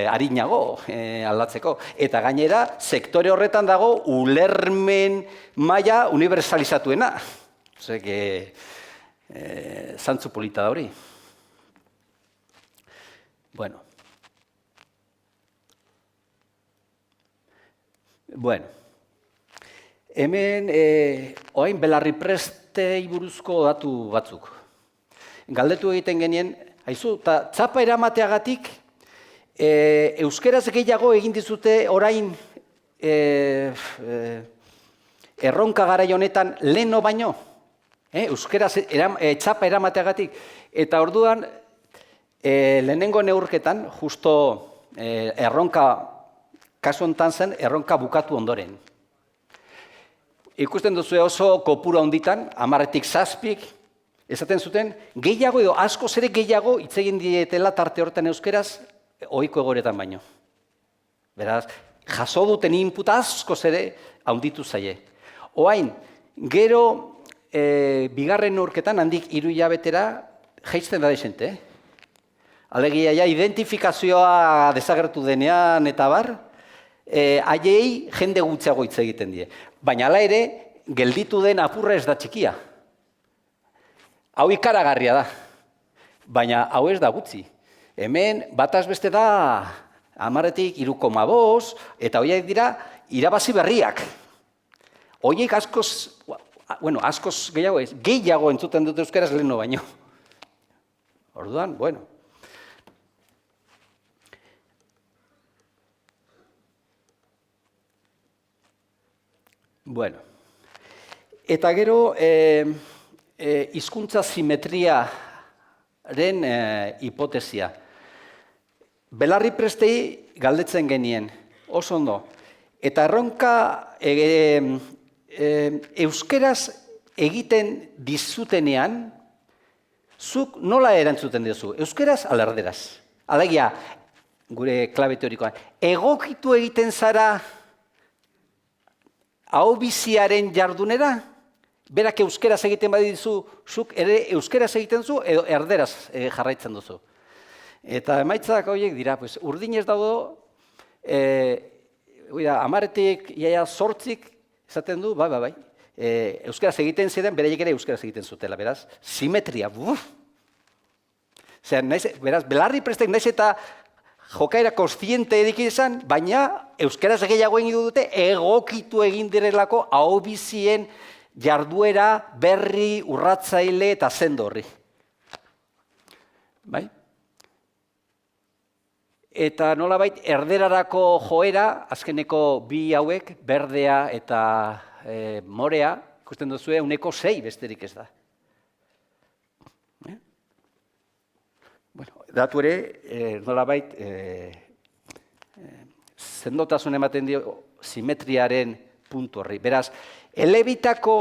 arinago aldatzeko. Eta gainera, sektore horretan dago ulermen maila universalizatuena. Osea, zantzu polita da hori. Hemen, orain belarri prestei buruzko datu batzuk. Galdetu egiten genien, haizu, eta txapa eramateagatik euskeraz gehiago egin dizute orain erronka garai honetan leheno baino, euskeraz txapa eramateagatik. Eta orduan, lehenengo neurketan, justo erronka, kasu honetan zen, erronka bukatu ondoren. Ikusten duzu oso kopura honditan, 10-tik 7, esaten zuten, gehiago edo askoz ere gehiago hitz egin dietela tarte horretan euskeraz, ohiko egoeretan baino. Beraz, jaso duten input askoz ere handitu zaie. Orain, gero bigarren neurketan, handik 3 hilabetera, jaisten da desente. Alegia, identifikazioa desagertu denean eta bar, haiei jende gutxiago hitz egiten die. Baina hala ere, gelditu den apurra ez da txikia. Hau ikaragarria da, baina hau ez da gutxi. Hemen bataz beste da 10-tik 3,5, eta horiek dira irabazi berriak. Horiek askoz gehiago entzuten dute euskeraz leheno baino. Orduan, Eta gero, hizkuntza simetriaren hipotesia. Belarri prestei galdetzen genien, oso ondo. Eta erronka euskeraz egiten dizutenean, zuk nola erantzuten diozu? Euskeraz ala erderaz? Alegia, gure klabe teorikoan, egokitu egiten zara ahobiziaren jardunera? Berak euskeraz egiten badizu, zuk ere euskeraz egiten zu, edo erderaz jarraitzen duzu. Eta emaitzak horiek dira, urdinez daude, 10-tik 8 esaten du, bai. Euskeraz egiten ziren, beraiek ere euskeraz egiten zutela, beraz, simetria, beraz, belarri prestek naiz eta jokaera kontziente edik izan, baina euskeraz gehiago egin dute egokitu egin direlako ahobizien jarduera berri, urratzaile eta sendo horri. Bai? Eta nolabait erderarako joera, azkeneko bi hauek, berdea eta morea, ikusten duzue, 6 besterik ez da. Datu ere, nolabait, sendotasun ematen dio simetriaren puntu horri. Beraz, elebitako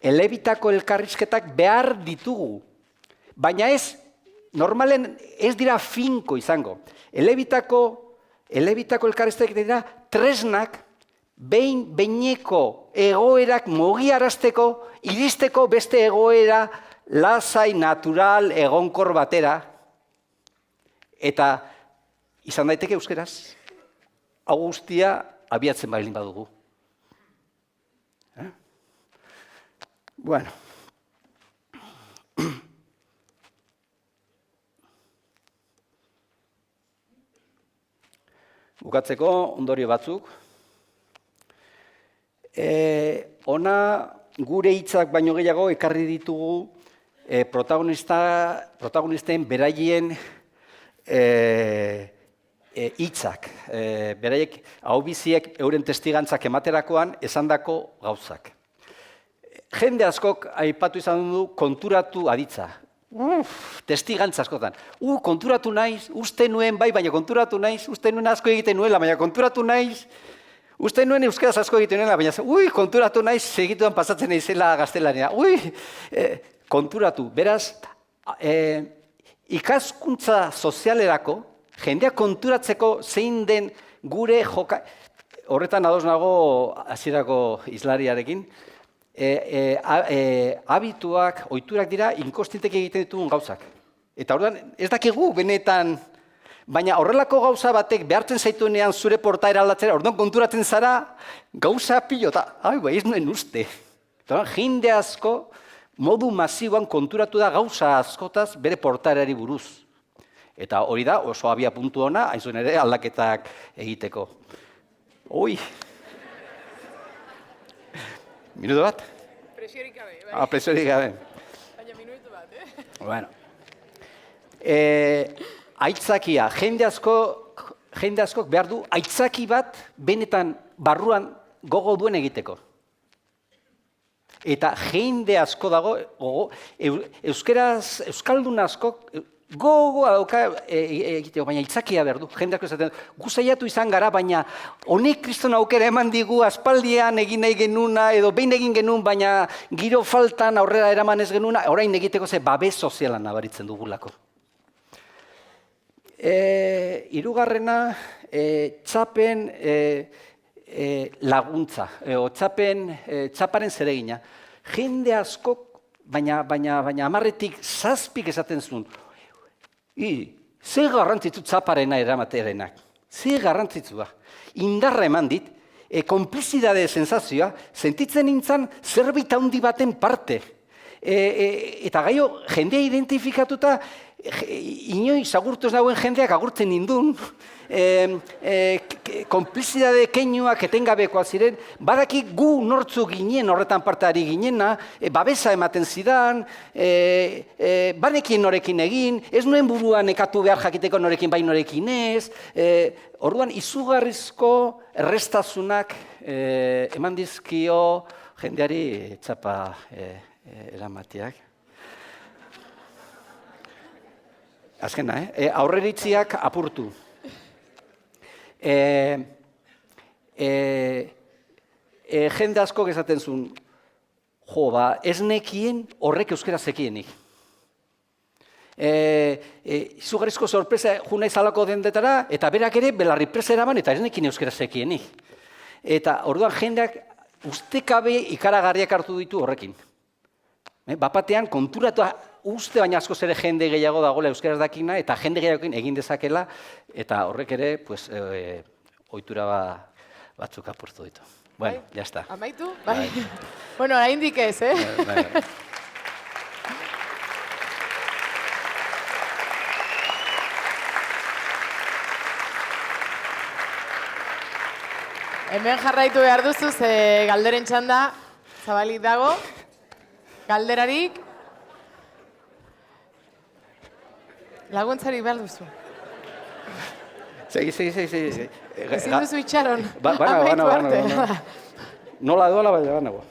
elkarrizketak behar ditugu, baina ez, normalen ez dira finko izango. Elebitako elkarrizketak dira tresnak behineko egoerak mugiarazteko, iristeko beste egoera lasai, natural, egonkor batera, eta izan daiteke euskeraz, hau guztia abiatzen baldin badugu. Bueno. Bukatzeko ondorio batzuk. Ona gure hitzak baino gehiago ekarri ditugu protagonisten beraien hitzak. Beraiek ahaubiziek euren testigantzak ematerakoan esandako gauzak. Jende askok aipatu izan du konturatu aditza. Testigantza askotan. Konturatu naiz, uste nuen bai, baina konturatu naiz, uste nuen asko egiten nuela, baina konturatu naiz, uste nuen euskaraz asko egiten nuela, baina konturatu naiz, segituan pasatzen naizela gaztelania. Konturatu. Beraz, ikaskuntza sozialerako, jendeak konturatzeko zein den gure joka... Horretan ados nago hasierako hizlariarekin, habituak, ohiturak dira, inkonstientek egiten ditugun gauzak. Eta orduan, ez dakigu benetan, baina horrelako gauza batek behartzen zaituenean zure portaera aldatzera, orduan konturatzen zara, gauza pilota, ez nuen uste. Jende asko, modu masiboan konturatu da gauza askotaz bere portaerari buruz. Eta hori da, oso abia puntu ona, hain zuen ere aldaketak egiteko. Minutu bat? Presiorik gabe. Presiorik gabe. Baina minutu bat, Bueno. Aitzakia, jende askok behar du aitzaki bat benetan barruan gogo duen egiteko. Eta jende asko dago, euskaldun askok gogoa dauka egiteko, baina aitzakia behar du. Jende asko esaten, gu saiatu izan gara, baina honek kriston aukera eman digu aspaldian egin nahi genuna, edo behin egin genuen, baina giro faltan aurrera eraman ez genuna, orain egiteko ze babes sozialan nabaritzen dugulako. Hirugarrena, txapen laguntza, txaparen zeregina. Jende askok, baina 10tik 7 esaten zuen, ze garrantzitsu txaparena eramaterenak, ze garrantzitsua. Indarra eman dit, konplizidade sensazioa, sentitzen nintzen zerbait handi baten parte. Eta gaio, jendea identifikatuta, inoiz agurtuz dagoen jendeak agurtzen nindun, konplizidade keinuak etengabekoa ziren, badaki gu nortzu ginen horretan parteari ginena, babesa ematen zidan, banekien norekin egin, ez nuen buruan ekatu behar jakiteko norekin bai norekin ez, orduan izugarrizko errestasunak eman dizkio jendeari txapa eramatiak. Azkena, aurreritziak apurtu. Jende askok esaten zuen, ez nekien horrek euskera zekienik. Izugarrizko sorpresa juna izalako dendetara, eta berak ere belarri presa eraman, eta ez nekien euskera zekienik. Eta orduan jendeak ustekabe ikaragarriak hartu ditu horrekin. Bapatean konturatu uste baina askoz ere jende gehiago dagoela euskaraz dakina, eta jende gehiagokin egin dezakela, eta horrek ere, ohitura batzuk apurtu ditu. Bueno, ya está. Amaitu? Bai. Bueno, oraindik ez, Bai. Hemen jarraitu behar duzu, ze galderen txanda zabalik dago. Galderarik laguntzarik behar duzu. Segi. Ezin duzu itxaron. Bana. Nola doala baina banago.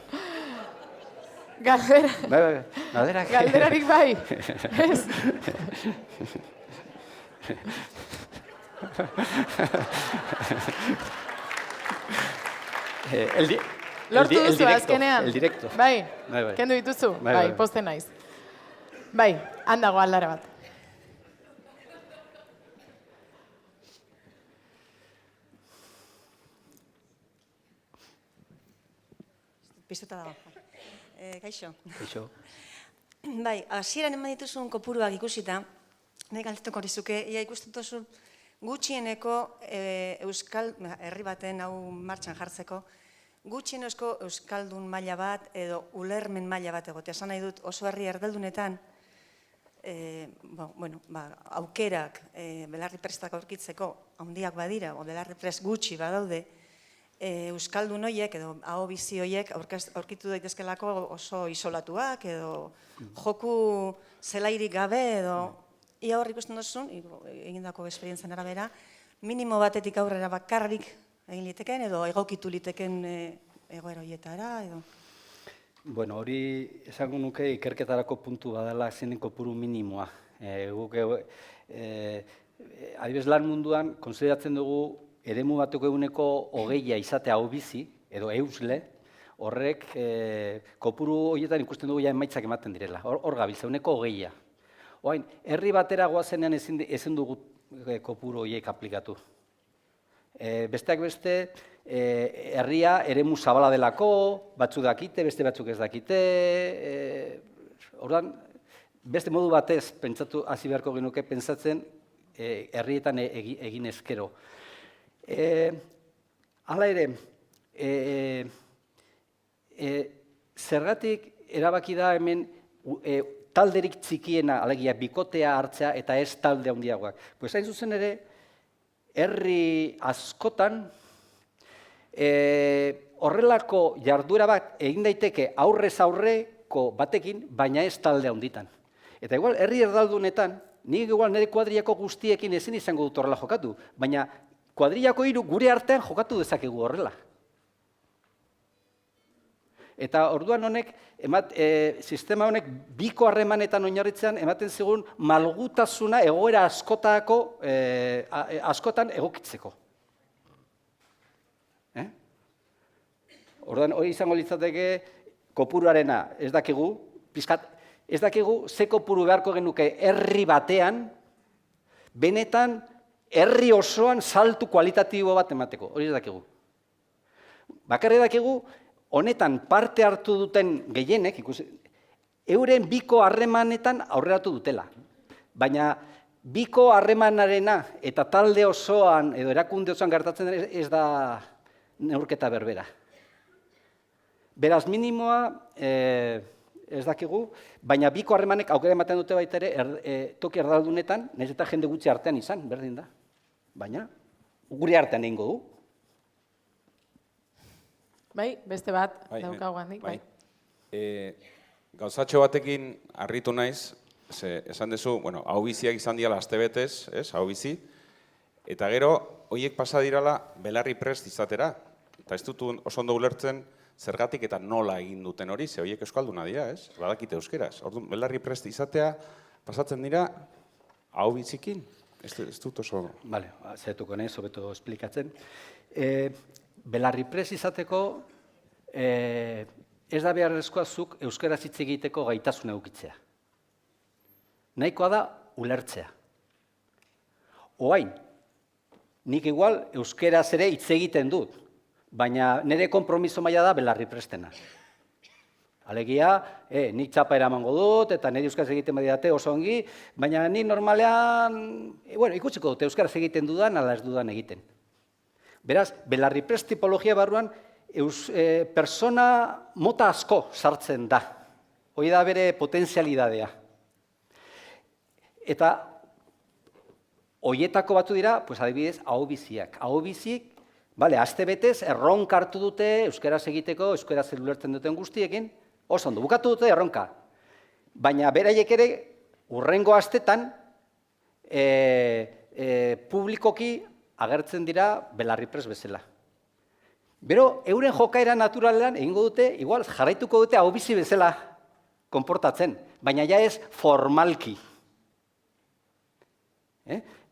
Galdera. Bai. Galderarik bai. Ez? Lortu duzu azkenean. El directo. Bai, kendu dituzu? Bai, posten naiz. Bai, handago aldara bat. Piztuta dago. Kaixo. Kaixo. Bai, hasieran eman dituzun kopuruak ikusita, nahi galdetuko horizuke, ia ikusten duzu gutxieneko euskal herri baten hau martxan jartzeko, gutxienezko euskaldun maila bat edo ulermen maila bat egotea. Esan nahi dut oso herri erdaldunetan aukerak belarri prestak aurkitzeko handiak badira, o belarri prest gutxi badaude, euskaldun horiek edo aho bizi horiek aurkitu daitezkelako oso isolatuak edo joku zelairik gabe edo ia hor ikusten duzun, egindako esperientzien arabera, minimo batetik aurrera bakarrik egin liteken edo egokitu liteken egoera horietara edo... Bueno, hori esango nuke ikerketarako puntu badala zeinen kopuru minimoa. Adibidez lan munduan, konsideratzen dugu eremu bateko eguneko 20 izatea hau bizi, edo eusle, horrek kopuru horietan ikusten dugu ja emaitzak ematen direla. Hor gabiltza, eguneko 20. Oain, herri batera goazenean ezin dugu kopuru horiek aplikatu. Besteak beste, herria eremu zabala delako, batzuk dakite, beste batzuk ez dakite. Orduan, beste modu batez pentsatu hasi beharko genuke pentsatzen herrietan egin ezkero. Hala ere, zergatik erabaki da hemen talderik txikiena, alegia bikotea hartzea eta ez talde handiagoak. Pues hain zuzen ere, herri askotan horrelako jarduera bat egin daiteke aurrez aurreko batekin, baina ez talde handitan. Eta igual, herri erdaldunetan, nik igual nire kuadriako guztiekin ezin izango dut horrela jokatu, baina kuadriako 3 gure artean jokatu dezakegu horrela. Eta orduan honek, sistema honek biko harremanetan oinarritzean ematen zigun malgutasuna egoera askotan egokitzeko. Orduan hori izango litzateke kopuruarena ez dakigu, ez dakigu ze kopuru beharko genuke herri batean, benetan herri osoan saltu kualitatibo bat emateko, hori ez dakigu. Bakarri dakigu, honetan parte hartu duten gehienek, euren biko harremanetan aurreratu dutela. Baina biko harremanarena eta talde osoan edo erakunde osoan gertatzen ez da neurketa berbera. Beraz, minimoa ez dakigu, baina biko harremanek aukera ematen dute baita ere toki erdaldunetan, nahiz eta jende gutxi artean izan, berdin da. Baina, gure artean egingo du. Bai, beste bat daukagu handik. Gauzatxo batekin harritu naiz, esan duzu, hau biziak izan diala astebetez, hau bizi, eta gero, horiek pasa dirala belarri prest izatera. Eta ez dut oso ondo ulertzen zergatik eta nola egin duten hori, ze horiek euskalduna dira, badakite euskeraz. Orduan, belarri prest izatea pasatzen dira hau bizikin. Ez dut oso... Bale, zaiatuko nahi, hobeto esplikatzen. Belarri prest izateko ez da beharrezkoa zuk euskaraz hitz egiteko gaitasun edukitzea. Nahikoa da ulertzea. Oain, nik igual euskaraz ere hitz egiten dut, baina nire konpromiso maila da belarri prestena. Alegia, nik txapa eramango dut, eta nire euskaraz egiten badidate oso ongi, baina nik normalean, ikutsiko dut, euskaraz egiten dudan, ala ez dudan egiten. Beraz, belarri prest tipologia barruan, persona mota asko sartzen da. Hori da bere potentzialidadea. Eta horietako batu dira, adibidez, aho biziak. Aho bizik, aste betez, erronka hartu dute, euskaraz egiteko, euskaraz ulertzen duten guztiekin, oso ondo, bukatu dute erronka. Baina beraiek ere, hurrengo astetan, publikoki agertzen dira belarri prest bezala. Bero, euren jokaera naturalean egingo dute, igual jarraituko dute hau bizi bezala konportatzen, baina ja ez formalki.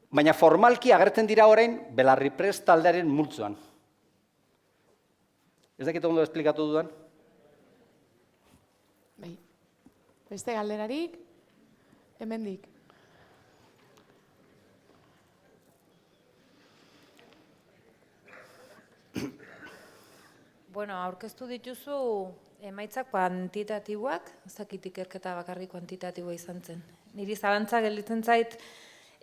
Baina formalki agertzen dira orain belarri prest taldearen multzoan. Ez dakit ondo esplikatu dudan? Bai. Beste galderarik, hemendik. Aurkeztu dituzu emaitzak kuantitatiboak, ez dakit ikerketa bakarrik kuantitatiboa izan zen. Niri zalantza gelditzen zait,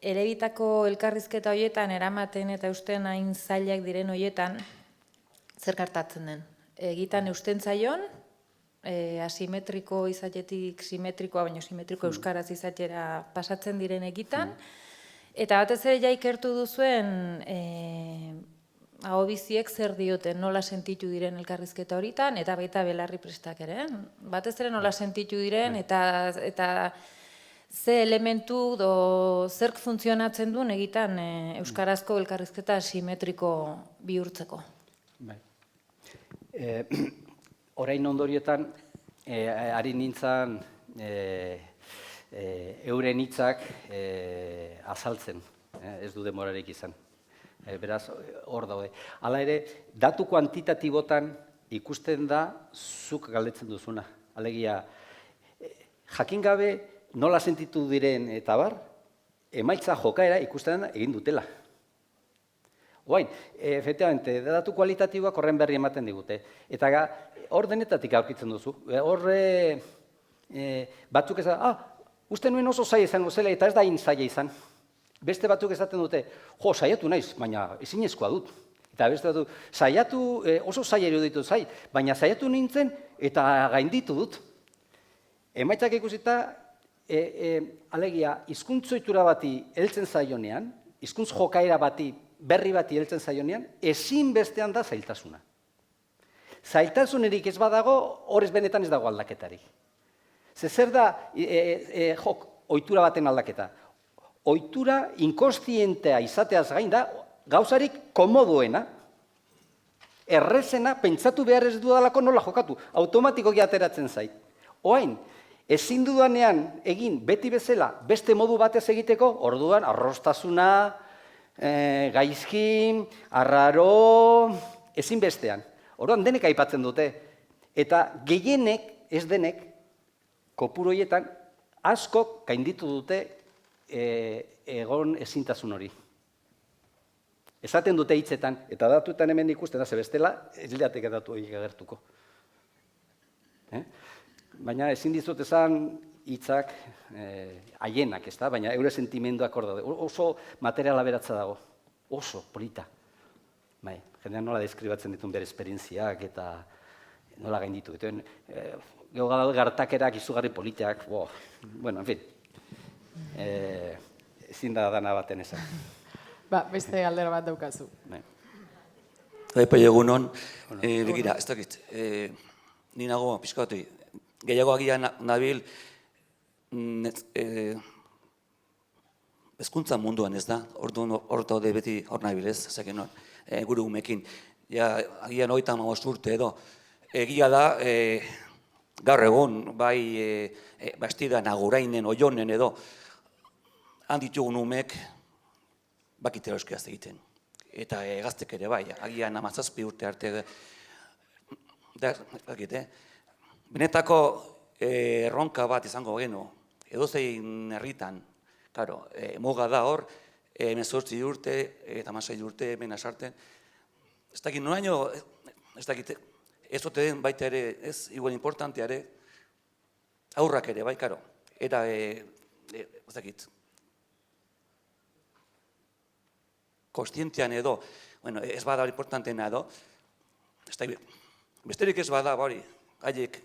erebitako elkarrizketa horietan eramaten eta eusten hain zailak diren horietan zer gertatzen den. Egitan eusten zaion, asimetriko izatetik simetrikoa, baina simetriko euskaraz izatera pasatzen diren egitan. Eta batez ere ja ikertu duzuen ahobiziek zer dioten, nola sentitu diren elkarrizketa horitan, eta baita belarri prestak ere. Batez ere nola sentitu diren, eta ze elementu zerk funtzionatzen duen egitan euskarazko elkarrizketa simetriko bihurtzeko. Orain ondorietan, ari nintzen euren hitzak azaltzen, ez du demorarik izan. Beraz, hor daude. Hala ere, datu kuantitatibotan ikusten da zuk galdetzen duzuna. Alegia, jakin gabe nola sentitu diren eta bar, emaitza jokaera ikusten egin dutela. Oain, efectivamente, datu kualitatiboak horren berri ematen digute. Eta hor denetatik aurkitzen duzu. Horre batzuk ez da, uste nuen oso zaila izango zela eta ez da hain zaila izan. Beste batzuk esaten dute, saiatu naiz, baina ezinezkoa dut. Eta beste batzuk, saiatu, oso zaila iruditu zai, baina saiatu nintzen eta gainditu dut. Emaitzak ikusita, alegia, hizkuntzoitura bati heltzen zaionean, hizkuntz jokaera bati, berri bati heltzen zaionean, ezin bestean da zailtasuna. Zailtasunerik ez badago, horrez benetan ez dago aldaketarik. Zer da ohitura baten aldaketa? Ohitura inkostientea izateaz gain da, gauzarik komoduena, errezena, pentsatu behar ez dudalako nola jokatu, automatikoki ateratzen zait. Oain, ezin dudanean egin beti bezala beste modu batez egiteko, orduan arrostasuna, gaizki, arraro, ezin bestean. Orduan denek aipatzen dute. Eta gehienek, ez denek, kopuru horietan, askok gainditu dute egon ezintasun hori. Esaten dute hitzetan, eta datuetan hemen ikusten da, ze bestela, ez lirateke datu horiek agertuko. Baina ezin dizut esan hitzak haienak, ez da? Baina eure sentimenduak hor daude. Oso materiala beratza dago. Oso, polita. Jendean nola deskribatzen dituen bere esperientziak eta nola gainditu. Gero daude gertakerak izugarri politeak. Bueno, en fin. Ezin da dana baten esan. Beste galdera bat daukazu. Epai egunon, begira, ez dakit, ni nago pixkatu, gehiago agian nabil hezkuntza munduan ez da, hor daude beti hor nabil ez, zaken gure umekin, agian 35 urte edo, egia da, gaur egun, bai bastidan, agurainen, oionen edo, handitugun umek bakitera euskaraz egiten. Eta gaztek ere bai, agian 17 urte arte, benetako erronka bat izango geno, edozein herritan, muga da hor, 18 urte eta 16 urte hemen asarten, ez dakit noraino, ez dakit, ez ote den baita ere, ez igual importantea ere, aurrak ere bai, eta ez dakit, kostientian edo, ez bada importanteena edo, besterik ez bada hori, haiek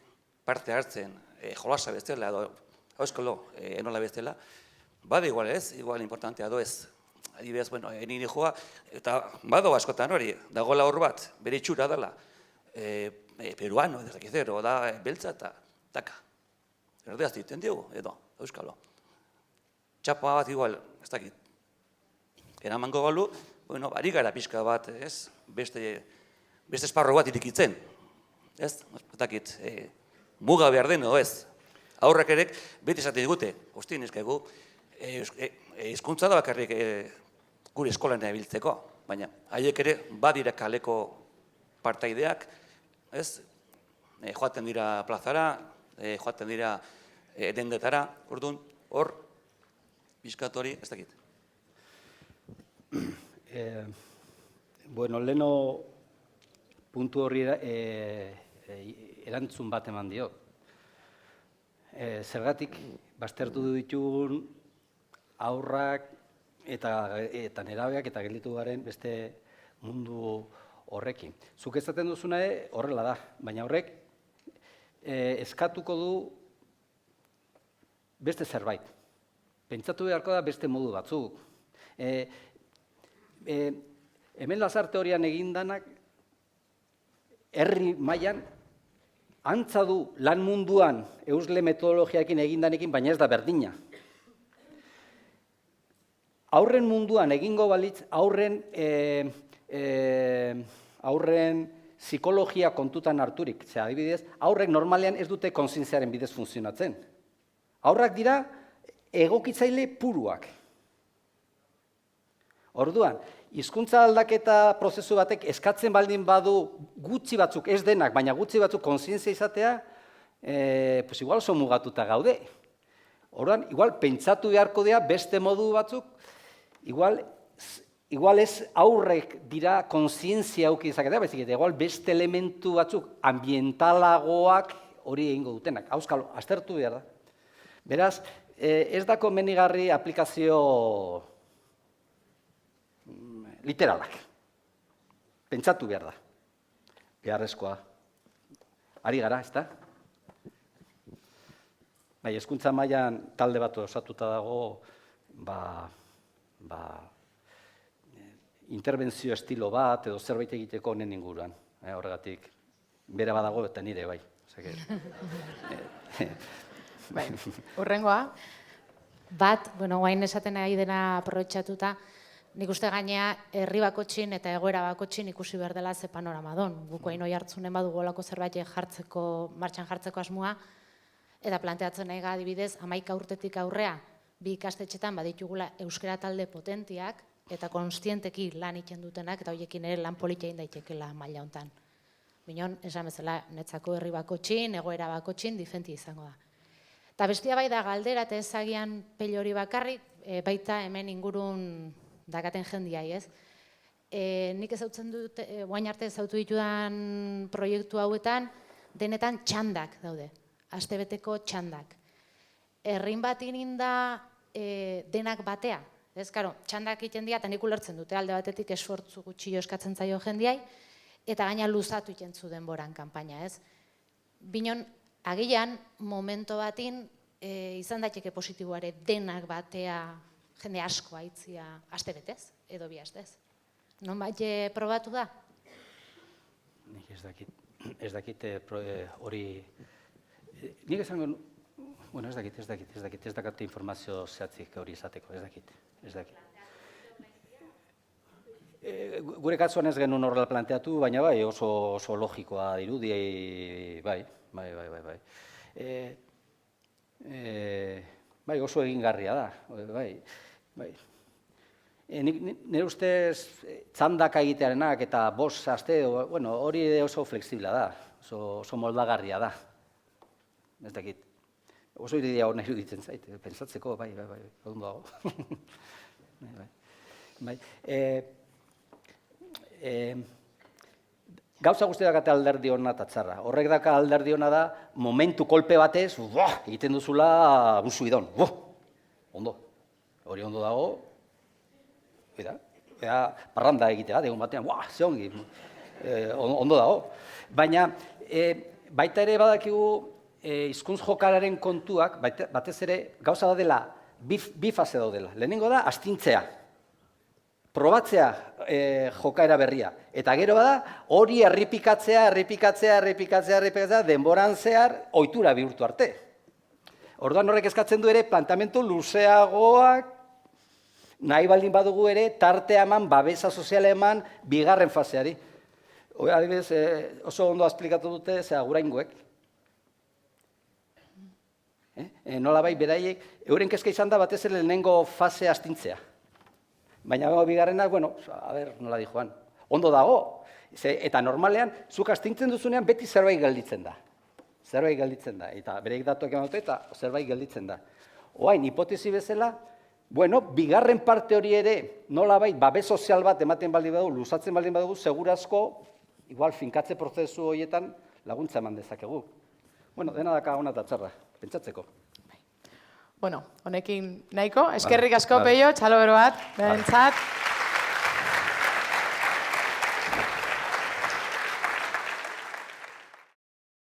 parte hartzen, jolasa bestela edo, euskalo, enola bestela, bada igual ez, igual importantea edo ez. Adibidez, nire joa, eta bado askotan hori, dagoela hor bat, bere itxura dela, peruano, ezakizero, da beltza eta taka. Erdeaz diten dugu, edo, euskalo. Txapa bat igual, ez dakit, eramango galu, ari gara pixka bat, ez? Beste esparro bat irikitzen, ez? Ez dakit, muga behar den edo ez. Aurrak ere, beti esaten digute, hosti nizkegu, hizkuntza da bakarrik gure eskolan erabiltzeko, baina haiek ere badira kaleko partaideak, ez? Joaten dira plazara, joaten dira dendetara, orduan, hor, pixkat hori, ez dakit. Leheno puntu horri erantzun bat eman dio. Zergatik, baztertu ditugun aurrak eta nerabeak eta gelditu garen beste mundu horrekin. Zuk ezaten duzuna horrela da, baina horrek eskatuko du beste zerbait. Pentsatu beharko da beste modu batzuk. Hemen Lasarte horian egindanak, herri mailan antza du lan munduan eusle metodologiakin egindanekin, baina ez da berdina. Aurren munduan egingo balitz, aurren psikologia kontutan harturik. Zer, adibidez, aurrek normalean ez dute kontzientziaren bidez funtzionatzen. Aurrak dira egokitzaile puruak. Orduan, hizkuntza aldaketa prozesu batek eskatzen baldin badu gutxi batzuk, ez denak, baina gutxi batzuk kontzientzia izatea, pues igual oso mugatuta gaude. Orduan, igual pentsatu beharko dira beste modu batzuk, igual ez aurrek dira kontzientzia auki izaketea, baizik eta igual beste elementu batzuk ambientalagoak hori egingo dutenak. Auskalo, aztertu behar da. Beraz, ez da komenigarri aplikazio literalak. Pentsatu behar da. Beharrezkoa. Ari gara, ez da? Bai, hezkuntza mailan talde bat osatuta dago, interbentzio estilo bat edo zerbait egiteko honen inguruan. Horregatik, bere badago eta nire, bai. Bai, urrengoa. Bat, guain esaten ari dena aprobetxatuta, nik uste gainea herri bakotxin eta egoera bakotxin ikusi behar dela ze panorama don. Guk hain oi hartzunen badu golako zerbait martxan jartzeko asmoa, eta planteatzen nahi adibidez, 11 urtetik aurrea, bi ikastetxetan baditugula euskara talde potentiak, eta konstienteki lan egiten dutenak, eta horiekin ere lan politia egin daitekela maila hontan. Binon, esan bezala, netzako herri bakotxin, egoera bakotxin, difenti izango da. Eta bestia bai da galdera, eta ezagian pelori bakarrik, baita hemen ingurun dakaten jendiai, ez? Nik ezautzen dut, guain arte ezautu ditudan proiektu hauetan, denetan txandak daude, astebeteko txandak. Herrin bat ininda denak batea, ez? Karo, txandak egiten dira, eta nik ulertzen dute, alde batetik esfortzu gutxi eskatzen zaio jendiai, eta gaina luzatu egiten zu denboran kanpaina, ez? Binon, agian, momento batin, izan daiteke positiboare denak batea jende asko aitzia astebetez, edo bi astez. Nonbait probatu da? Nik ez dakit hori... Nik esango... Bueno, ez dakit informazio zehatzik hori izateko, ez dakit. Gure kasuan ez genuen horrela planteatu, baina bai, oso logikoa dirudi, bai. Bai, oso egingarria da, bai. Nire ustez, txandaka egitearenak eta 5 aste, hori oso fleksibla da, oso moldagarria da. Ez dakit. Oso iridia hor nahi duditzen zait, pentsatzeko, bai, ondo dago. Bai. Gauza guzti dakate alderdi hona eta txarra. Horrek daka alderdi hona da, momentu kolpe batez, egiten duzula un subidon. Ondo. Hori ondo dago. Parranda egitea, degun batean, ze ongi. Ondo dago. Baina, baita ere badakigu, hizkuntz jokararen kontuak, batez ere, gauza da dela, bi fase daudela. Lehenengo da, astintzea. Probatzea jokaera berria. Eta gero bada, hori errepikatzea, denboran zehar, ohitura bihurtu arte. Orduan horrek eskatzen du ere, planteamendu luzeagoak, nahi baldin badugu ere, tartea eman, babesa soziala eman, bigarren faseari. Adibidez, oso ondo esplikatu dute, guraingoek. Nola bai, beraiek, euren kezka izan da batez ere lehenengo fase astintzea. Baina bigarrenak, nola di joan, ondo dago. Eta normalean, zuk astintzen duzunean beti zerbait gelditzen da. Eta bereik datuak eman dute eta zerbait gelditzen da. Oain, hipotesi bezala, bigarren parte hori ere, nola bai, babes sozial bat ematen baldin badugu, luzatzen baldin badugu, segurazko, igual finkatze prozesu horietan laguntza eman dezakegu. Dena daka ona eta txarra, pentsatzeko. Honekin nahiko, eskerrik asko, Peio, txalo bero bat, berentzat.